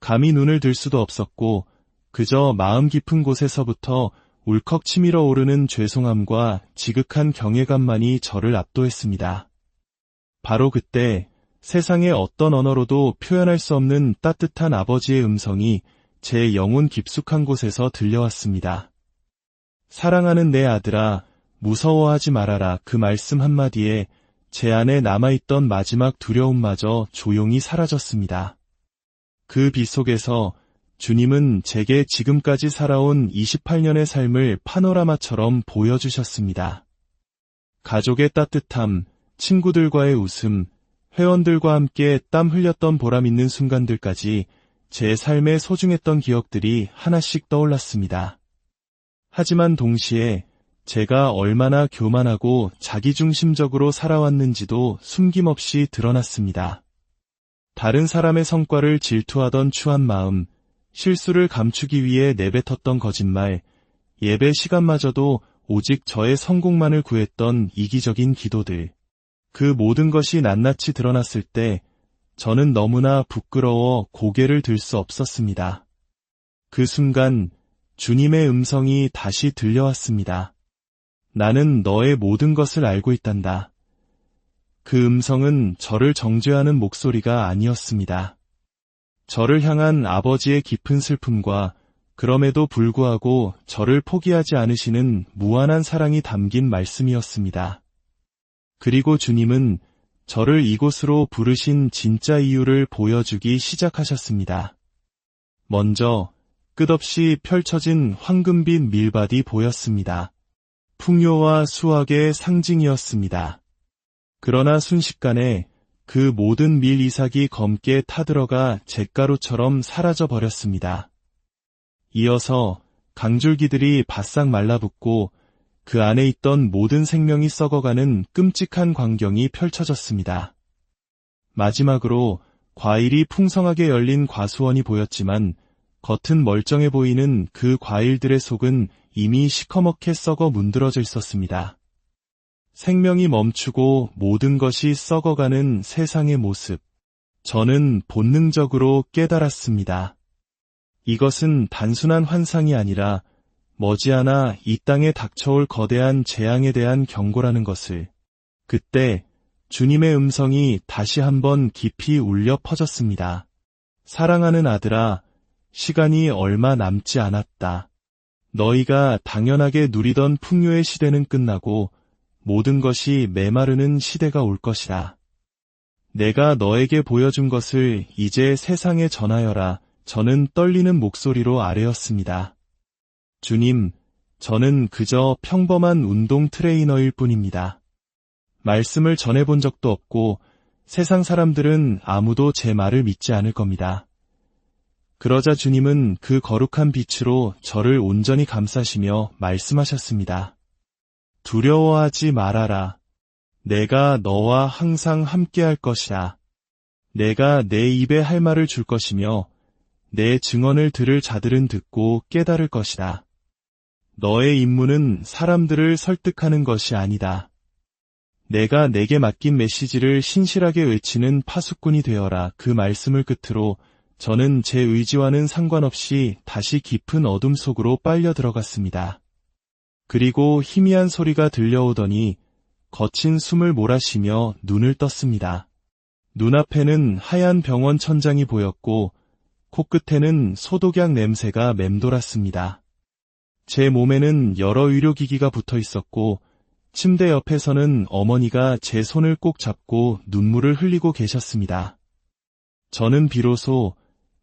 감히 눈을 들 수도 없었고 그저 마음 깊은 곳에서부터 울컥 치밀어 오르는 죄송함과 지극한 경외감만이 저를 압도했습니다. 바로 그때 세상의 어떤 언어로도 표현할 수 없는 따뜻한 아버지의 음성이 제 영혼 깊숙한 곳에서 들려왔습니다. 사랑하는 내 아들아, 무서워하지 말아라. 그 말씀 한마디에 제 안에 남아있던 마지막 두려움마저 조용히 사라졌습니다. 그 빛 속에서 주님은 제게 지금까지 살아온 28년의 삶을 파노라마처럼 보여주셨습니다. 가족의 따뜻함, 친구들과의 웃음, 회원들과 함께 땀 흘렸던 보람 있는 순간들까지 제 삶에 소중했던 기억들이 하나씩 떠올랐습니다. 하지만 동시에 제가 얼마나 교만하고 자기중심적으로 살아왔는지도 숨김없이 드러났습니다. 다른 사람의 성과를 질투하던 추한 마음, 실수를 감추기 위해 내뱉었던 거짓말, 예배 시간마저도 오직 저의 성공만을 구했던 이기적인 기도들. 그 모든 것이 낱낱이 드러났을 때 저는 너무나 부끄러워 고개를 들 수 없었습니다. 그 순간 주님의 음성이 다시 들려왔습니다. 나는 너의 모든 것을 알고 있단다. 그 음성은 저를 정죄하는 목소리가 아니었습니다. 저를 향한 아버지의 깊은 슬픔과 그럼에도 불구하고 저를 포기하지 않으시는 무한한 사랑이 담긴 말씀이었습니다. 그리고 주님은 저를 이곳으로 부르신 진짜 이유를 보여주기 시작하셨습니다. 먼저 끝없이 펼쳐진 황금빛 밀밭이 보였습니다. 풍요와 수확의 상징이었습니다. 그러나 순식간에 그 모든 밀 이삭이 검게 타들어가 잿가루처럼 사라져 버렸습니다. 이어서 강줄기들이 바싹 말라붙고 그 안에 있던 모든 생명이 썩어가는 끔찍한 광경이 펼쳐졌습니다. 마지막으로 과일이 풍성하게 열린 과수원이 보였지만 겉은 멀쩡해 보이는 그 과일들의 속은 이미 시커멓게 썩어 문드러져 있었습니다. 생명이 멈추고 모든 것이 썩어가는 세상의 모습. 저는 본능적으로 깨달았습니다. 이것은 단순한 환상이 아니라 머지않아 이 땅에 닥쳐올 거대한 재앙에 대한 경고라는 것을. 그때 주님의 음성이 다시 한번 깊이 울려 퍼졌습니다. 사랑하는 아들아, 시간이 얼마 남지 않았다. 너희가 당연하게 누리던 풍요의 시대는 끝나고 모든 것이 메마르는 시대가 올 것이다. 내가 너에게 보여준 것을 이제 세상에 전하여라. 저는 떨리는 목소리로 아뢰었습니다. 주님, 저는 그저 평범한 운동 트레이너일 뿐입니다. 말씀을 전해본 적도 없고 세상 사람들은 아무도 제 말을 믿지 않을 겁니다. 그러자 주님은 그 거룩한 빛으로 저를 온전히 감싸시며 말씀하셨습니다. 두려워하지 말아라. 내가 너와 항상 함께할 것이다. 내가 내 입에 할 말을 줄 것이며 내 증언을 들을 자들은 듣고 깨달을 것이다. 너의 임무는 사람들을 설득하는 것이 아니다. 내가 내게 맡긴 메시지를 신실하게 외치는 파수꾼이 되어라. 그 말씀을 끝으로 저는 제 의지와는 상관없이 다시 깊은 어둠 속으로 빨려 들어갔습니다. 그리고 희미한 소리가 들려오더니 거친 숨을 몰아쉬며 눈을 떴습니다. 눈앞에는 하얀 병원 천장이 보였고 코끝에는 소독약 냄새가 맴돌았습니다. 제 몸에는 여러 의료기기가 붙어 있었고 침대 옆에서는 어머니가 제 손을 꼭 잡고 눈물을 흘리고 계셨습니다. 저는 비로소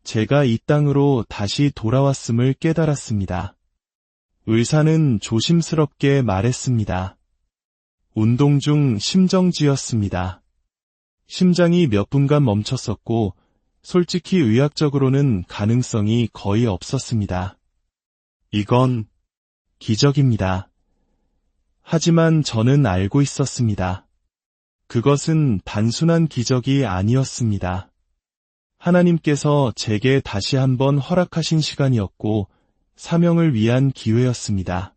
제가 이 땅으로 다시 돌아왔음을 깨달았습니다. 의사는 조심스럽게 말했습니다. 운동 중 심정지였습니다. 심장이 몇 분간 멈췄었고 솔직히 의학적으로는 가능성이 거의 없었습니다. 이건 기적입니다. 하지만 저는 알고 있었습니다. 그것은 단순한 기적이 아니었습니다. 하나님께서 제게 다시 한번 허락하신 시간이었고 사명을 위한 기회였습니다.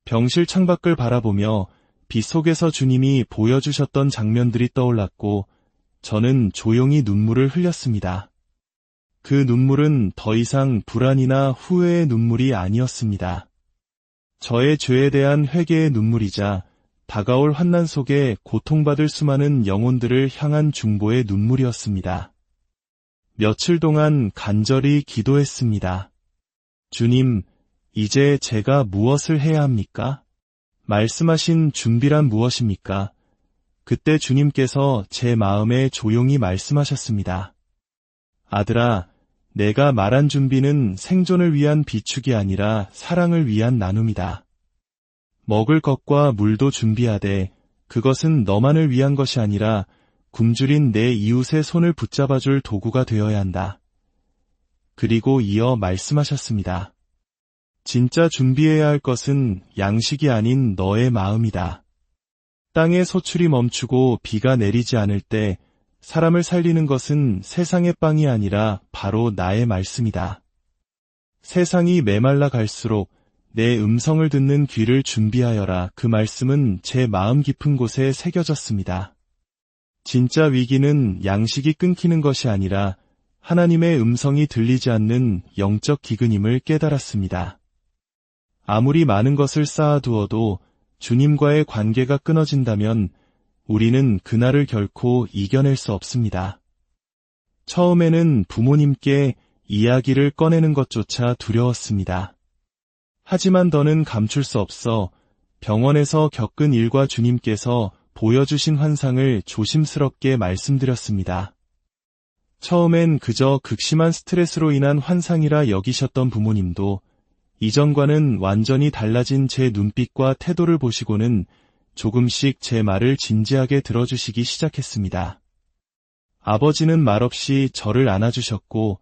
병실 창밖을 바라보며 빛 속에서 주님이 보여주셨던 장면들이 떠올랐고 저는 조용히 눈물을 흘렸습니다. 그 눈물은 더 이상 불안이나 후회의 눈물이 아니었습니다. 저의 죄에 대한 회개의 눈물이자 다가올 환난 속에 고통받을 수많은 영혼들을 향한 중보의 눈물이었습니다. 며칠 동안 간절히 기도했습니다. 주님, 이제 제가 무엇을 해야 합니까? 말씀하신 준비란 무엇입니까? 그때 주님께서 제 마음에 조용히 말씀하셨습니다. 아들아, 내가 말한 준비는 생존을 위한 비축이 아니라 사랑을 위한 나눔이다. 먹을 것과 물도 준비하되 그것은 너만을 위한 것이 아니라 굶주린 내 이웃의 손을 붙잡아줄 도구가 되어야 한다. 그리고 이어 말씀하셨습니다. 진짜 준비해야 할 것은 양식이 아닌 너의 마음이다. 땅의 소출이 멈추고 비가 내리지 않을 때 사람을 살리는 것은 세상의 빵이 아니라 바로 나의 말씀이다. 세상이 메말라 갈수록 내 음성을 듣는 귀를 준비하여라. 그 말씀은 제 마음 깊은 곳에 새겨졌습니다. 진짜 위기는 양식이 끊기는 것이 아니라 하나님의 음성이 들리지 않는 영적 기근임을 깨달았습니다. 아무리 많은 것을 쌓아두어도 주님과의 관계가 끊어진다면 우리는 그날을 결코 이겨낼 수 없습니다. 처음에는 부모님께 이야기를 꺼내는 것조차 두려웠습니다. 하지만 더는 감출 수 없어 병원에서 겪은 일과 주님께서 보여주신 환상을 조심스럽게 말씀드렸습니다. 처음엔 그저 극심한 스트레스로 인한 환상이라 여기셨던 부모님도 이전과는 완전히 달라진 제 눈빛과 태도를 보시고는 조금씩 제 말을 진지하게 들어주시기 시작했습니다. 아버지는 말없이 저를 안아주셨고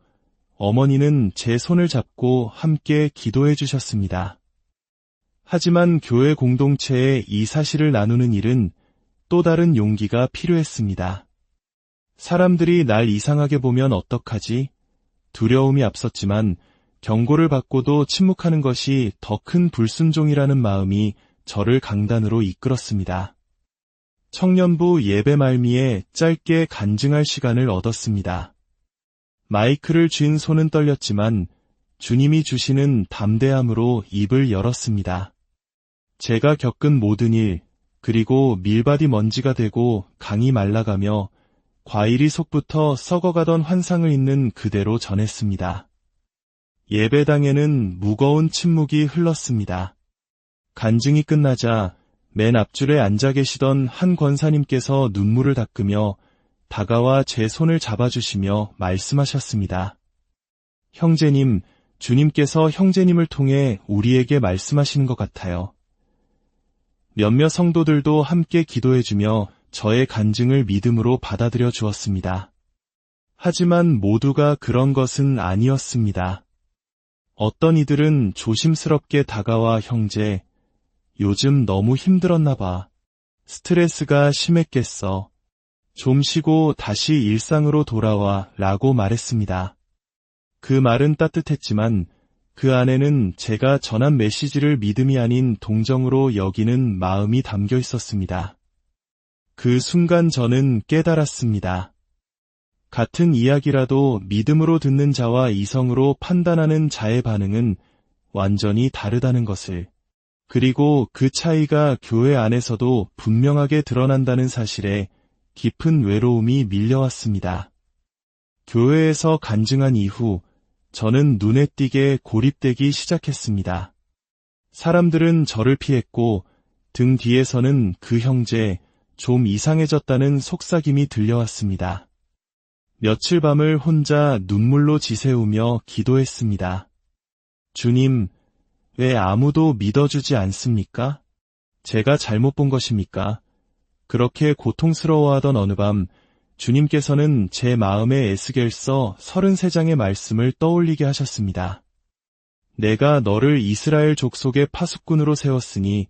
어머니는 제 손을 잡고 함께 기도해 주셨습니다. 하지만 교회 공동체에 이 사실을 나누는 일은 또 다른 용기가 필요했습니다. 사람들이 날 이상하게 보면 어떡하지? 두려움이 앞섰지만 경고를 받고도 침묵하는 것이 더 큰 불순종이라는 마음이 저를 강단으로 이끌었습니다. 청년부 예배 말미에 짧게 간증할 시간을 얻었습니다. 마이크를 쥔 손은 떨렸지만 주님이 주시는 담대함으로 입을 열었습니다. 제가 겪은 모든 일, 그리고 밀밭이 먼지가 되고 강이 말라가며 과일이 속부터 썩어가던 환상을 있는 그대로 전했습니다. 예배당에는 무거운 침묵이 흘렀습니다. 간증이 끝나자 맨 앞줄에 앉아 계시던 한 권사님께서 눈물을 닦으며 다가와 제 손을 잡아주시며 말씀하셨습니다. 형제님, 주님께서 형제님을 통해 우리에게 말씀하시는 것 같아요. 몇몇 성도들도 함께 기도해주며 저의 간증을 믿음으로 받아들여 주었습니다. 하지만 모두가 그런 것은 아니었습니다. 어떤 이들은 조심스럽게 다가와 형제, 요즘 너무 힘들었나 봐. 스트레스가 심했겠어. 좀 쉬고 다시 일상으로 돌아와 라고 말했습니다. 그 말은 따뜻했지만 그 안에는 제가 전한 메시지를 믿음이 아닌 동정으로 여기는 마음이 담겨 있었습니다. 그 순간 저는 깨달았습니다. 같은 이야기라도 믿음으로 듣는 자와 이성으로 판단하는 자의 반응은 완전히 다르다는 것을, 그리고 그 차이가 교회 안에서도 분명하게 드러난다는 사실에 깊은 외로움이 밀려왔습니다. 교회에서 간증한 이후 저는 눈에 띄게 고립되기 시작했습니다. 사람들은 저를 피했고 등 뒤에서는 그 형제, 좀 이상해졌다는 속삭임이 들려왔습니다. 며칠 밤을 혼자 눈물로 지새우며 기도했습니다. 주님, 왜 아무도 믿어주지 않습니까? 제가 잘못 본 것입니까? 그렇게 고통스러워하던 어느 밤 주님께서는 제 마음에 에스겔서 33장의 말씀을 떠올리게 하셨습니다. 내가 너를 이스라엘 족속의 파수꾼으로 세웠으니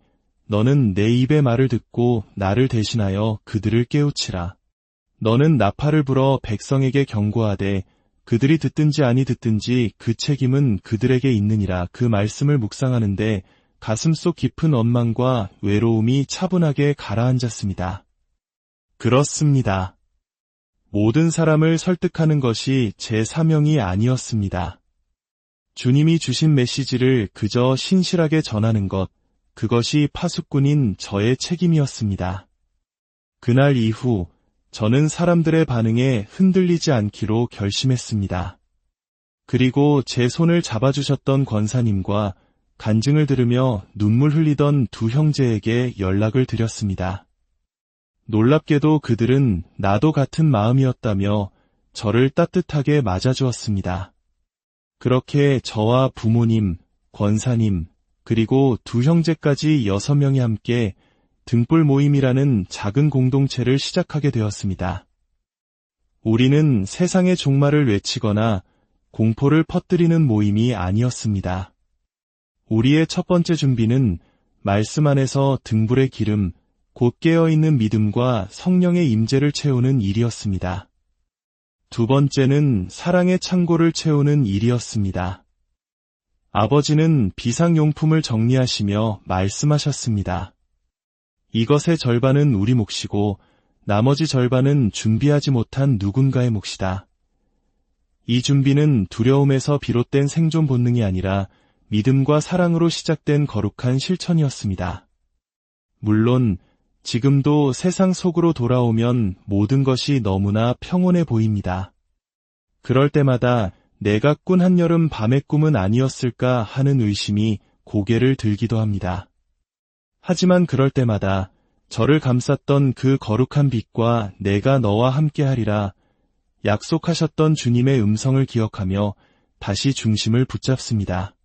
너는 내 입의 말을 듣고 나를 대신하여 그들을 깨우치라. 너는 나팔을 불어 백성에게 경고하되 그들이 듣든지 아니 듣든지 그 책임은 그들에게 있느니라. 그 말씀을 묵상하는데 가슴속 깊은 원망과 외로움이 차분하게 가라앉았습니다. 그렇습니다. 모든 사람을 설득하는 것이 제 사명이 아니었습니다. 주님이 주신 메시지를 그저 신실하게 전하는 것, 그것이 파수꾼인 저의 책임이었습니다. 그날 이후 저는 사람들의 반응에 흔들리지 않기로 결심했습니다. 그리고 제 손을 잡아주셨던 권사님과 간증을 들으며 눈물 흘리던 두 형제에게 연락을 드렸습니다. 놀랍게도 그들은 나도 같은 마음이었다며 저를 따뜻하게 맞아주었습니다. 그렇게 저와 부모님, 권사님, 그리고 두 형제까지 6명이 함께 등불 모임이라는 작은 공동체를 시작하게 되었습니다. 우리는 세상의 종말을 외치거나 공포를 퍼뜨리는 모임이 아니었습니다. 우리의 첫 번째 준비는 말씀 안에서 등불의 기름, 곧 깨어있는 믿음과 성령의 임재를 채우는 일이었습니다. 두 번째는 사랑의 창고를 채우는 일이었습니다. 아버지는 비상용품을 정리하시며 말씀하셨습니다. 이것의 절반은 우리 몫이고 나머지 절반은 준비하지 못한 누군가의 몫이다. 이 준비는 두려움에서 비롯된 생존 본능이 아니라 믿음과 사랑으로 시작된 거룩한 실천이었습니다. 물론 지금도 세상 속으로 돌아오면 모든 것이 너무나 평온해 보입니다. 그럴 때마다 내가 꾼 한여름 밤의 꿈은 아니었을까 하는 의심이 고개를 들기도 합니다. 하지만 그럴 때마다 저를 감쌌던 그 거룩한 빛과 내가 너와 함께하리라 약속하셨던 주님의 음성을 기억하며 다시 중심을 붙잡습니다.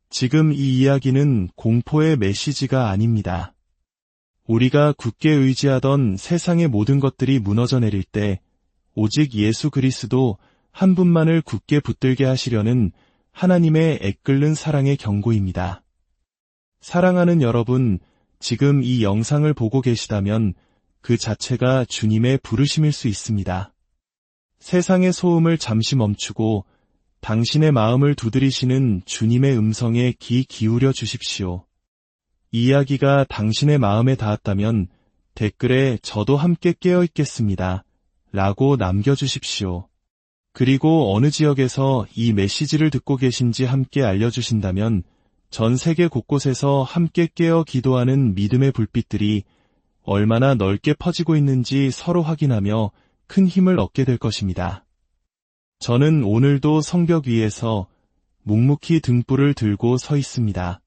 지금 이 이야기는 공포의 메시지가 아닙니다. 우리가 굳게 의지하던 세상의 모든 것들이 무너져 내릴 때 오직 예수 그리스도 한 분만을 굳게 붙들게 하시려는 하나님의 애끓는 사랑의 경고입니다. 사랑하는 여러분, 지금 이 영상을 보고 계시다면 그 자체가 주님의 부르심일 수 있습니다. 세상의 소음을 잠시 멈추고 당신의 마음을 두드리시는 주님의 음성에 귀 기울여 주십시오. 이 이야기가 당신의 마음에 닿았다면 댓글에 저도 함께 깨어 있겠습니다. 라고 남겨주십시오. 그리고 어느 지역에서 이 메시지를 듣고 계신지 함께 알려주신다면 전 세계 곳곳에서 함께 깨어 기도하는 믿음의 불빛들이 얼마나 넓게 퍼지고 있는지 서로 확인하며 큰 힘을 얻게 될 것입니다. 저는 오늘도 성벽 위에서 묵묵히 등불을 들고 서 있습니다.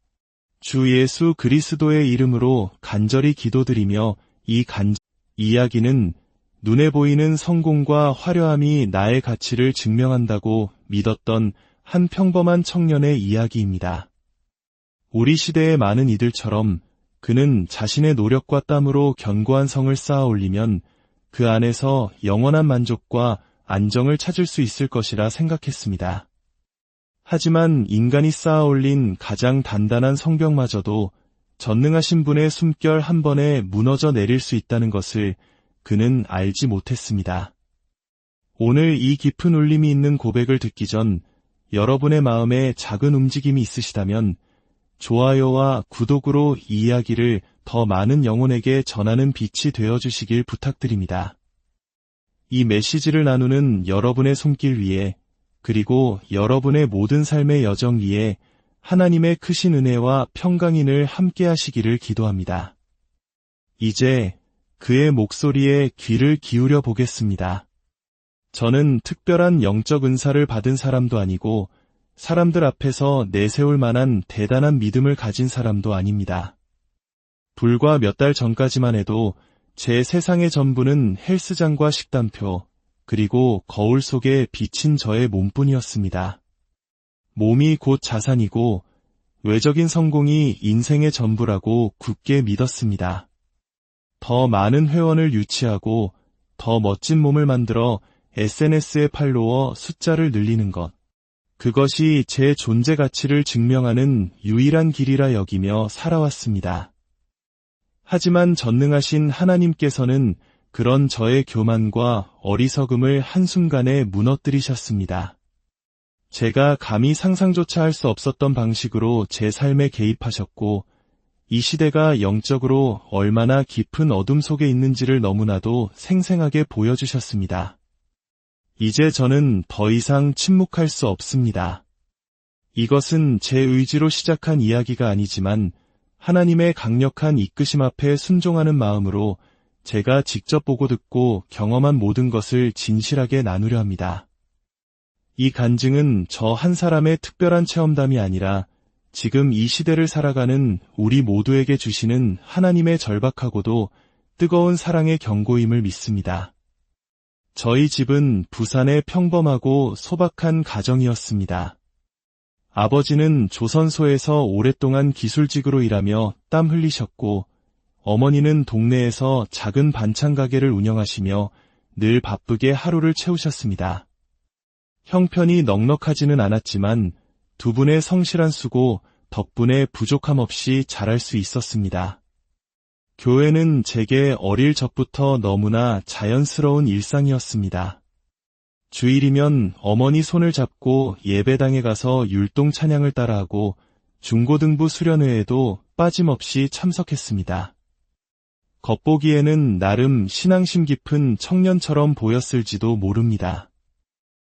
주 예수 그리스도의 이름으로 간절히 기도드리며 이 이야기는 눈에 보이는 성공과 화려함이 나의 가치를 증명한다고 믿었던 한 평범한 청년의 이야기입니다. 우리 시대의 많은 이들처럼 그는 자신의 노력과 땀으로 견고한 성을 쌓아 올리면 그 안에서 영원한 만족과 안정을 찾을 수 있을 것이라 생각했습니다. 하지만 인간이 쌓아 올린 가장 단단한 성벽마저도 전능하신 분의 숨결 한 번에 무너져 내릴 수 있다는 것을 그는 알지 못했습니다. 오늘 이 깊은 울림이 있는 고백을 듣기 전 여러분의 마음에 작은 움직임이 있으시다면 좋아요와 구독으로 이 이야기를 더 많은 영혼에게 전하는 빛이 되어주시길 부탁드립니다. 이 메시지를 나누는 여러분의 손길 위에 그리고 여러분의 모든 삶의 여정 위에 하나님의 크신 은혜와 평강인을 함께 하시기를 기도합니다. 이제 그의 목소리에 귀를 기울여 보겠습니다. 저는 특별한 영적 은사를 받은 사람도 아니고 사람들 앞에서 내세울 만한 대단한 믿음을 가진 사람도 아닙니다. 불과 몇 달 전까지만 해도 제 세상의 전부는 헬스장과 식단표, 그리고 거울 속에 비친 저의 몸뿐이었습니다. 몸이 곧 자산이고 외적인 성공이 인생의 전부라고 굳게 믿었습니다. 더 많은 회원을 유치하고 더 멋진 몸을 만들어 SNS의 팔로워 숫자를 늘리는 것. 그것이 제 존재 가치를 증명하는 유일한 길이라 여기며 살아왔습니다. 하지만 전능하신 하나님께서는 그런 저의 교만과 어리석음을 한순간에 무너뜨리셨습니다. 제가 감히 상상조차 할 수 없었던 방식으로 제 삶에 개입하셨고 이 시대가 영적으로 얼마나 깊은 어둠 속에 있는지를 너무나도 생생하게 보여주셨습니다. 이제 저는 더 이상 침묵할 수 없습니다. 이것은 제 의지로 시작한 이야기가 아니지만 하나님의 강력한 이끄심 앞에 순종하는 마음으로 제가 직접 보고 듣고 경험한 모든 것을 진실하게 나누려 합니다. 이 간증은 저 한 사람의 특별한 체험담이 아니라 지금 이 시대를 살아가는 우리 모두에게 주시는 하나님의 절박하고도 뜨거운 사랑의 경고임을 믿습니다. 저희 집은 부산의 평범하고 소박한 가정이었습니다. 아버지는 조선소에서 오랫동안 기술직으로 일하며 땀 흘리셨고 어머니는 동네에서 작은 반찬 가게를 운영하시며 늘 바쁘게 하루를 채우셨습니다. 형편이 넉넉하지는 않았지만 두 분의 성실한 수고 덕분에 부족함 없이 자랄 수 있었습니다. 교회는 제게 어릴 적부터 너무나 자연스러운 일상이었습니다. 주일이면 어머니 손을 잡고 예배당에 가서 율동 찬양을 따라하고 중고등부 수련회에도 빠짐없이 참석했습니다. 겉보기에는 나름 신앙심 깊은 청년처럼 보였을지도 모릅니다.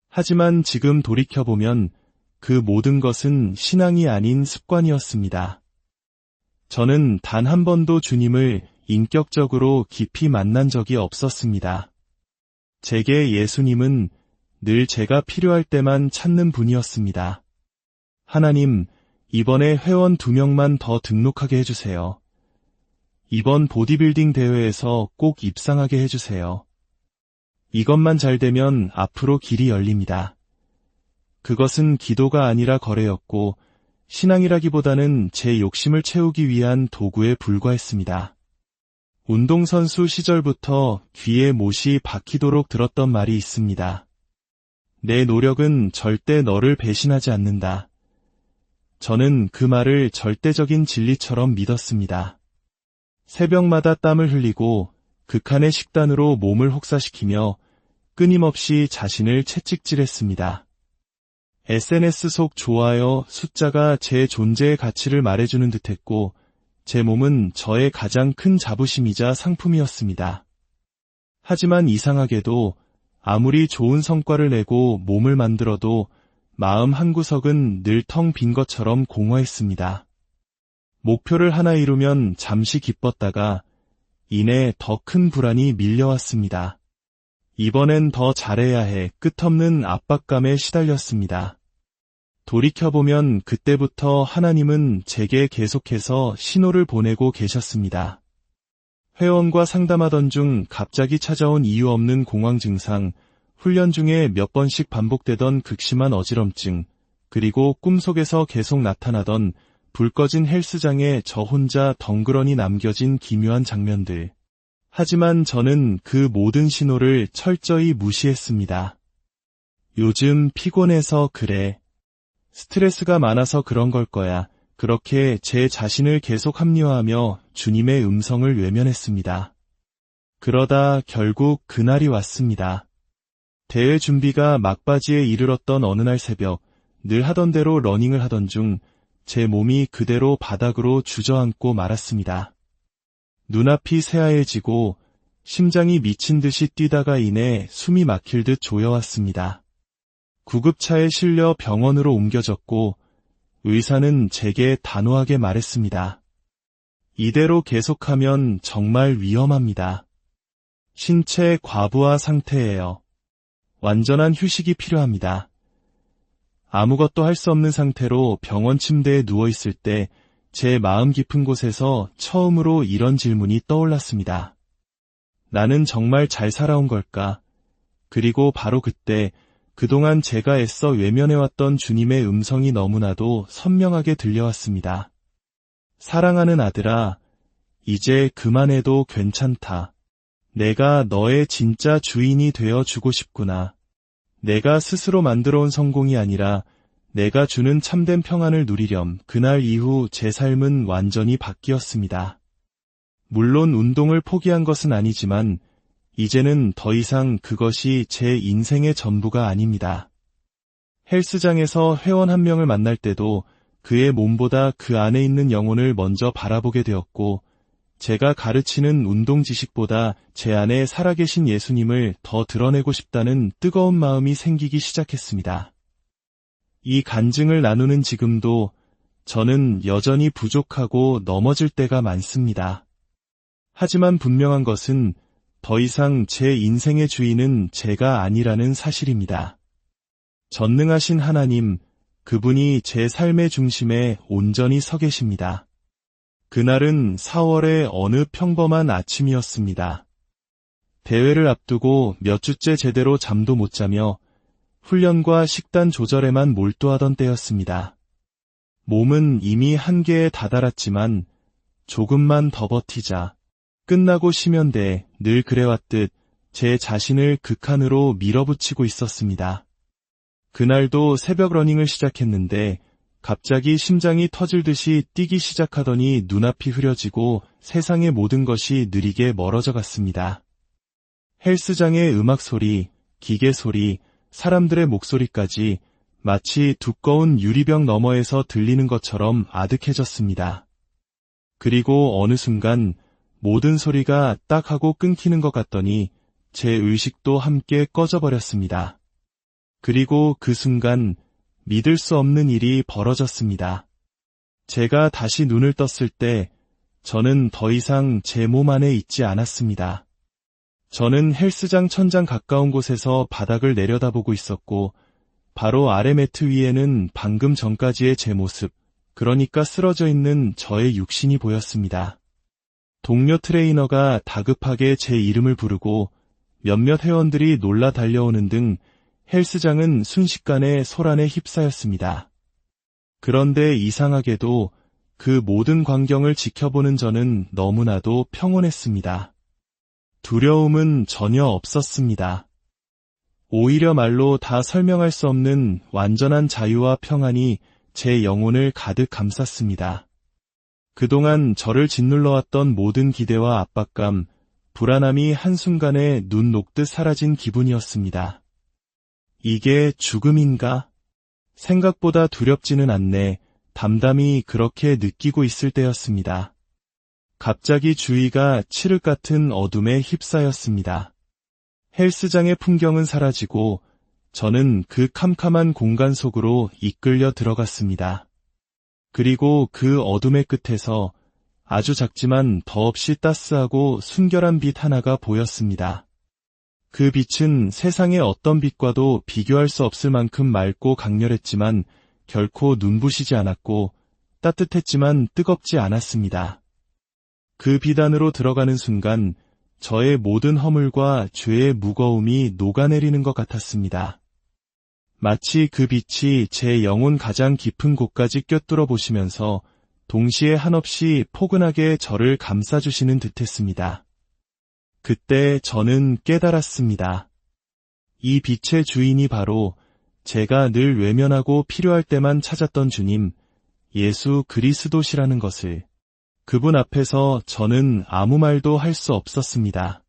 하지만 지금 돌이켜보면 그 모든 것은 신앙이 아닌 습관이었습니다. 저는 단 한 번도 주님을 인격적으로 깊이 만난 적이 없었습니다. 제게 예수님은 늘 제가 필요할 때만 찾는 분이었습니다. 하나님, 이번에 회원 2명만 더 등록하게 해주세요. 이번 보디빌딩 대회에서 꼭 입상하게 해주세요. 이것만 잘 되면 앞으로 길이 열립니다. 그것은 기도가 아니라 거래였고 신앙이라기보다는 제 욕심을 채우기 위한 도구에 불과했습니다. 운동선수 시절부터 귀에 못이 박히도록 들었던 말이 있습니다. 내 노력은 절대 너를 배신하지 않는다. 저는 그 말을 절대적인 진리처럼 믿었습니다. 새벽마다 땀을 흘리고 극한의 식단으로 몸을 혹사시키며 끊임없이 자신을 채찍질했습니다. SNS 속 좋아요 숫자가 제 존재의 가치를 말해주는 듯했고 제 몸은 저의 가장 큰 자부심이자 상품이었습니다. 하지만 이상하게도 아무리 좋은 성과를 내고 몸을 만들어도 마음 한구석은 늘 텅 빈 것처럼 공허했습니다. 목표를 하나 이루면 잠시 기뻤다가 이내 더 큰 불안이 밀려왔습니다. 이번엔 더 잘해야 해 끝없는 압박감에 시달렸습니다. 돌이켜보면 그때부터 하나님은 제게 계속해서 신호를 보내고 계셨습니다. 회원과 상담하던 중 갑자기 찾아온 이유 없는 공황 증상, 훈련 중에 몇 번씩 반복되던 극심한 어지럼증, 그리고 꿈속에서 계속 나타나던 불 꺼진 헬스장에 저 혼자 덩그러니 남겨진 기묘한 장면들. 하지만 저는 그 모든 신호를 철저히 무시했습니다. 요즘 피곤해서 그래. 스트레스가 많아서 그런 걸 거야. 그렇게 제 자신을 계속 합리화하며 주님의 음성을 외면했습니다. 그러다 결국 그날이 왔습니다. 대회 준비가 막바지에 이르렀던 어느 날 새벽, 늘 하던 대로 러닝을 하던 중 제 몸이 그대로 바닥으로 주저앉고 말았습니다. 눈앞이 새하얘지고 심장이 미친 듯이 뛰다가 이내 숨이 막힐 듯 조여왔습니다. 구급차에 실려 병원으로 옮겨졌고 의사는 제게 단호하게 말했습니다. 이대로 계속하면 정말 위험합니다. 신체 과부하 상태예요. 완전한 휴식이 필요합니다. 아무것도 할 수 없는 상태로 병원 침대에 누워있을 때 제 마음 깊은 곳에서 처음으로 이런 질문이 떠올랐습니다. 나는 정말 잘 살아온 걸까? 그리고 바로 그때 그동안 제가 애써 외면해왔던 주님의 음성이 너무나도 선명하게 들려왔습니다. 사랑하는 아들아, 이제 그만해도 괜찮다. 내가 너의 진짜 주인이 되어 주고 싶구나. 내가 스스로 만들어온 성공이 아니라 내가 주는 참된 평안을 누리렴. 그날 이후 제 삶은 완전히 바뀌었습니다. 물론 운동을 포기한 것은 아니지만 이제는 더 이상 그것이 제 인생의 전부가 아닙니다. 헬스장에서 회원 한 명을 만날 때도 그의 몸보다 그 안에 있는 영혼을 먼저 바라보게 되었고 제가 가르치는 운동 지식보다 제 안에 살아계신 예수님을 더 드러내고 싶다는 뜨거운 마음이 생기기 시작했습니다. 이 간증을 나누는 지금도 저는 여전히 부족하고 넘어질 때가 많습니다. 하지만 분명한 것은 더 이상 제 인생의 주인은 제가 아니라는 사실입니다. 전능하신 하나님, 그분이 제 삶의 중심에 온전히 서 계십니다. 그날은 4월의 어느 평범한 아침이었습니다. 대회를 앞두고 몇 주째 제대로 잠도 못 자며 훈련과 식단 조절에만 몰두하던 때였습니다. 몸은 이미 한계에 다다랐지만 조금만 더 버티자. 끝나고 쉬면 돼. 늘 그래왔듯 제 자신을 극한으로 밀어붙이고 있었습니다. 그날도 새벽 러닝을 시작했는데 갑자기 심장이 터질 듯이 뛰기 시작하더니 눈앞이 흐려지고 세상의 모든 것이 느리게 멀어져 갔습니다. 헬스장의 음악 소리, 기계 소리, 사람들의 목소리까지 마치 두꺼운 유리병 너머에서 들리는 것처럼 아득해졌습니다. 그리고 어느 순간 모든 소리가 딱 하고 끊기는 것 같더니 제 의식도 함께 꺼져버렸습니다. 그리고 그 순간 믿을 수 없는 일이 벌어졌습니다. 제가 다시 눈을 떴을 때 저는 더 이상 제 몸 안에 있지 않았습니다. 저는 헬스장 천장 가까운 곳에서 바닥을 내려다보고 있었고 바로 아래 매트 위에는 방금 전까지의 제 모습, 그러니까 쓰러져 있는 저의 육신이 보였습니다. 동료 트레이너가 다급하게 제 이름을 부르고 몇몇 회원들이 놀라 달려오는 등 헬스장은 순식간에 소란에 휩싸였습니다. 그런데 이상하게도 그 모든 광경을 지켜보는 저는 너무나도 평온했습니다. 두려움은 전혀 없었습니다. 오히려 말로 다 설명할 수 없는 완전한 자유와 평안이 제 영혼을 가득 감쌌습니다. 그동안 저를 짓눌러왔던 모든 기대와 압박감, 불안함이 한순간에 눈 녹듯 사라진 기분이었습니다. 이게 죽음인가? 생각보다 두렵지는 않네. 담담히 그렇게 느끼고 있을 때였습니다. 갑자기 주위가 칠흑 같은 어둠에 휩싸였습니다. 헬스장의 풍경은 사라지고 저는 그 캄캄한 공간 속으로 이끌려 들어갔습니다. 그리고 그 어둠의 끝에서 아주 작지만 더없이 따스하고 순결한 빛 하나가 보였습니다. 그 빛은 세상의 어떤 빛과도 비교할 수 없을 만큼 맑고 강렬했지만 결코 눈부시지 않았고 따뜻했지만 뜨겁지 않았습니다. 그 빛 안으로 들어가는 순간 저의 모든 허물과 죄의 무거움이 녹아내리는 것 같았습니다. 마치 그 빛이 제 영혼 가장 깊은 곳까지 꿰뚫어 보시면서 동시에 한없이 포근하게 저를 감싸주시는 듯했습니다. 그때 저는 깨달았습니다. 이 빛의 주인이 바로 제가 늘 외면하고 필요할 때만 찾았던 주님, 예수 그리스도시라는 것을. 그분 앞에서 저는 아무 말도 할 수 없었습니다.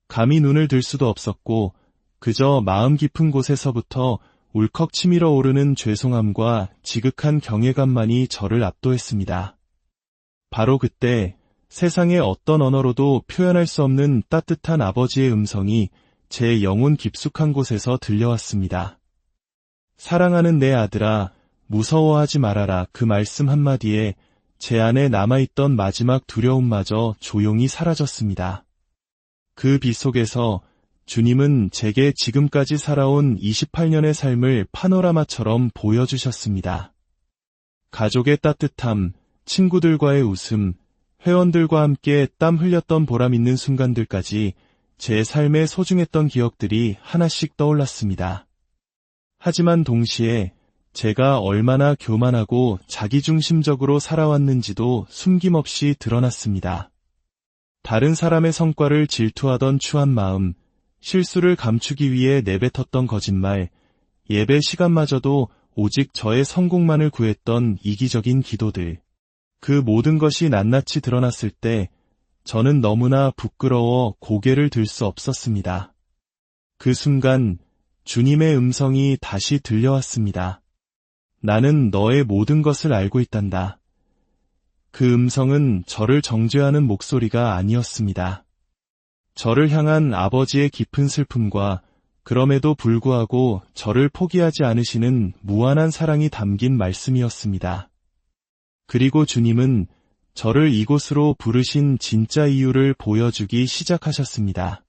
감히 눈을 들 수도 없었고 그저 마음 깊은 곳에서부터 울컥 치밀어 오르는 죄송함과 지극한 경외감만이 저를 압도했습니다. 바로 그때 세상의 어떤 언어로도 표현할 수 없는 따뜻한 아버지의 음성이 제 영혼 깊숙한 곳에서 들려왔습니다. 사랑하는 내 아들아, 무서워하지 말아라. 그 말씀 한마디에 제 안에 남아있던 마지막 두려움마저 조용히 사라졌습니다. 그 빛 속에서 주님은 제게 지금까지 살아온 28년의 삶을 파노라마처럼 보여주셨습니다. 가족의 따뜻함, 친구들과의 웃음, 회원들과 함께 땀 흘렸던 보람 있는 순간들까지 제 삶에 소중했던 기억들이 하나씩 떠올랐습니다. 하지만 동시에 제가 얼마나 교만하고 자기중심적으로 살아왔는지도 숨김없이 드러났습니다. 다른 사람의 성과를 질투하던 추한 마음, 실수를 감추기 위해 내뱉었던 거짓말, 예배 시간마저도 오직 저의 성공만을 구했던 이기적인 기도들. 그 모든 것이 낱낱이 드러났을 때 저는 너무나 부끄러워 고개를 들 수 없었습니다. 그 순간 주님의 음성이 다시 들려왔습니다. 나는 너의 모든 것을 알고 있단다. 그 음성은 저를 정죄하는 목소리가 아니었습니다. 저를 향한 아버지의 깊은 슬픔과 그럼에도 불구하고 저를 포기하지 않으시는 무한한 사랑이 담긴 말씀이었습니다. 그리고 주님은 저를 이곳으로 부르신 진짜 이유를 보여주기 시작하셨습니다.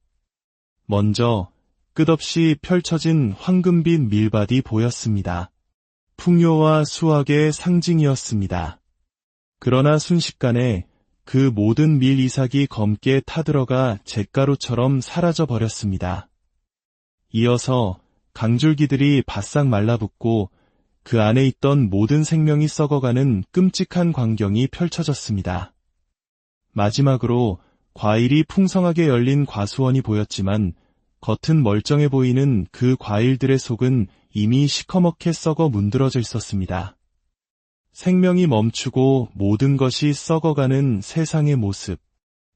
먼저 끝없이 펼쳐진 황금빛 밀밭이 보였습니다. 풍요와 수확의 상징이었습니다. 그러나 순식간에 그 모든 밀 이삭이 검게 타들어가 잿가루처럼 사라져버렸습니다. 이어서 강줄기들이 바싹 말라붙고 그 안에 있던 모든 생명이 썩어가는 끔찍한 광경이 펼쳐졌습니다. 마지막으로 과일이 풍성하게 열린 과수원이 보였지만 겉은 멀쩡해 보이는 그 과일들의 속은 이미 시커멓게 썩어 문드러져 있었습니다. 생명이 멈추고 모든 것이 썩어가는 세상의 모습.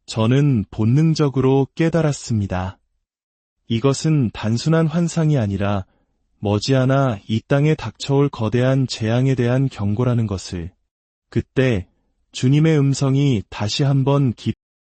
저는 본능적으로 깨달았습니다. 이것은 단순한 환상이 아니라 머지않아 이 땅에 닥쳐올 거대한 재앙에 대한 경고라는 것을. 그때 주님의 음성이 다시 한번 깊이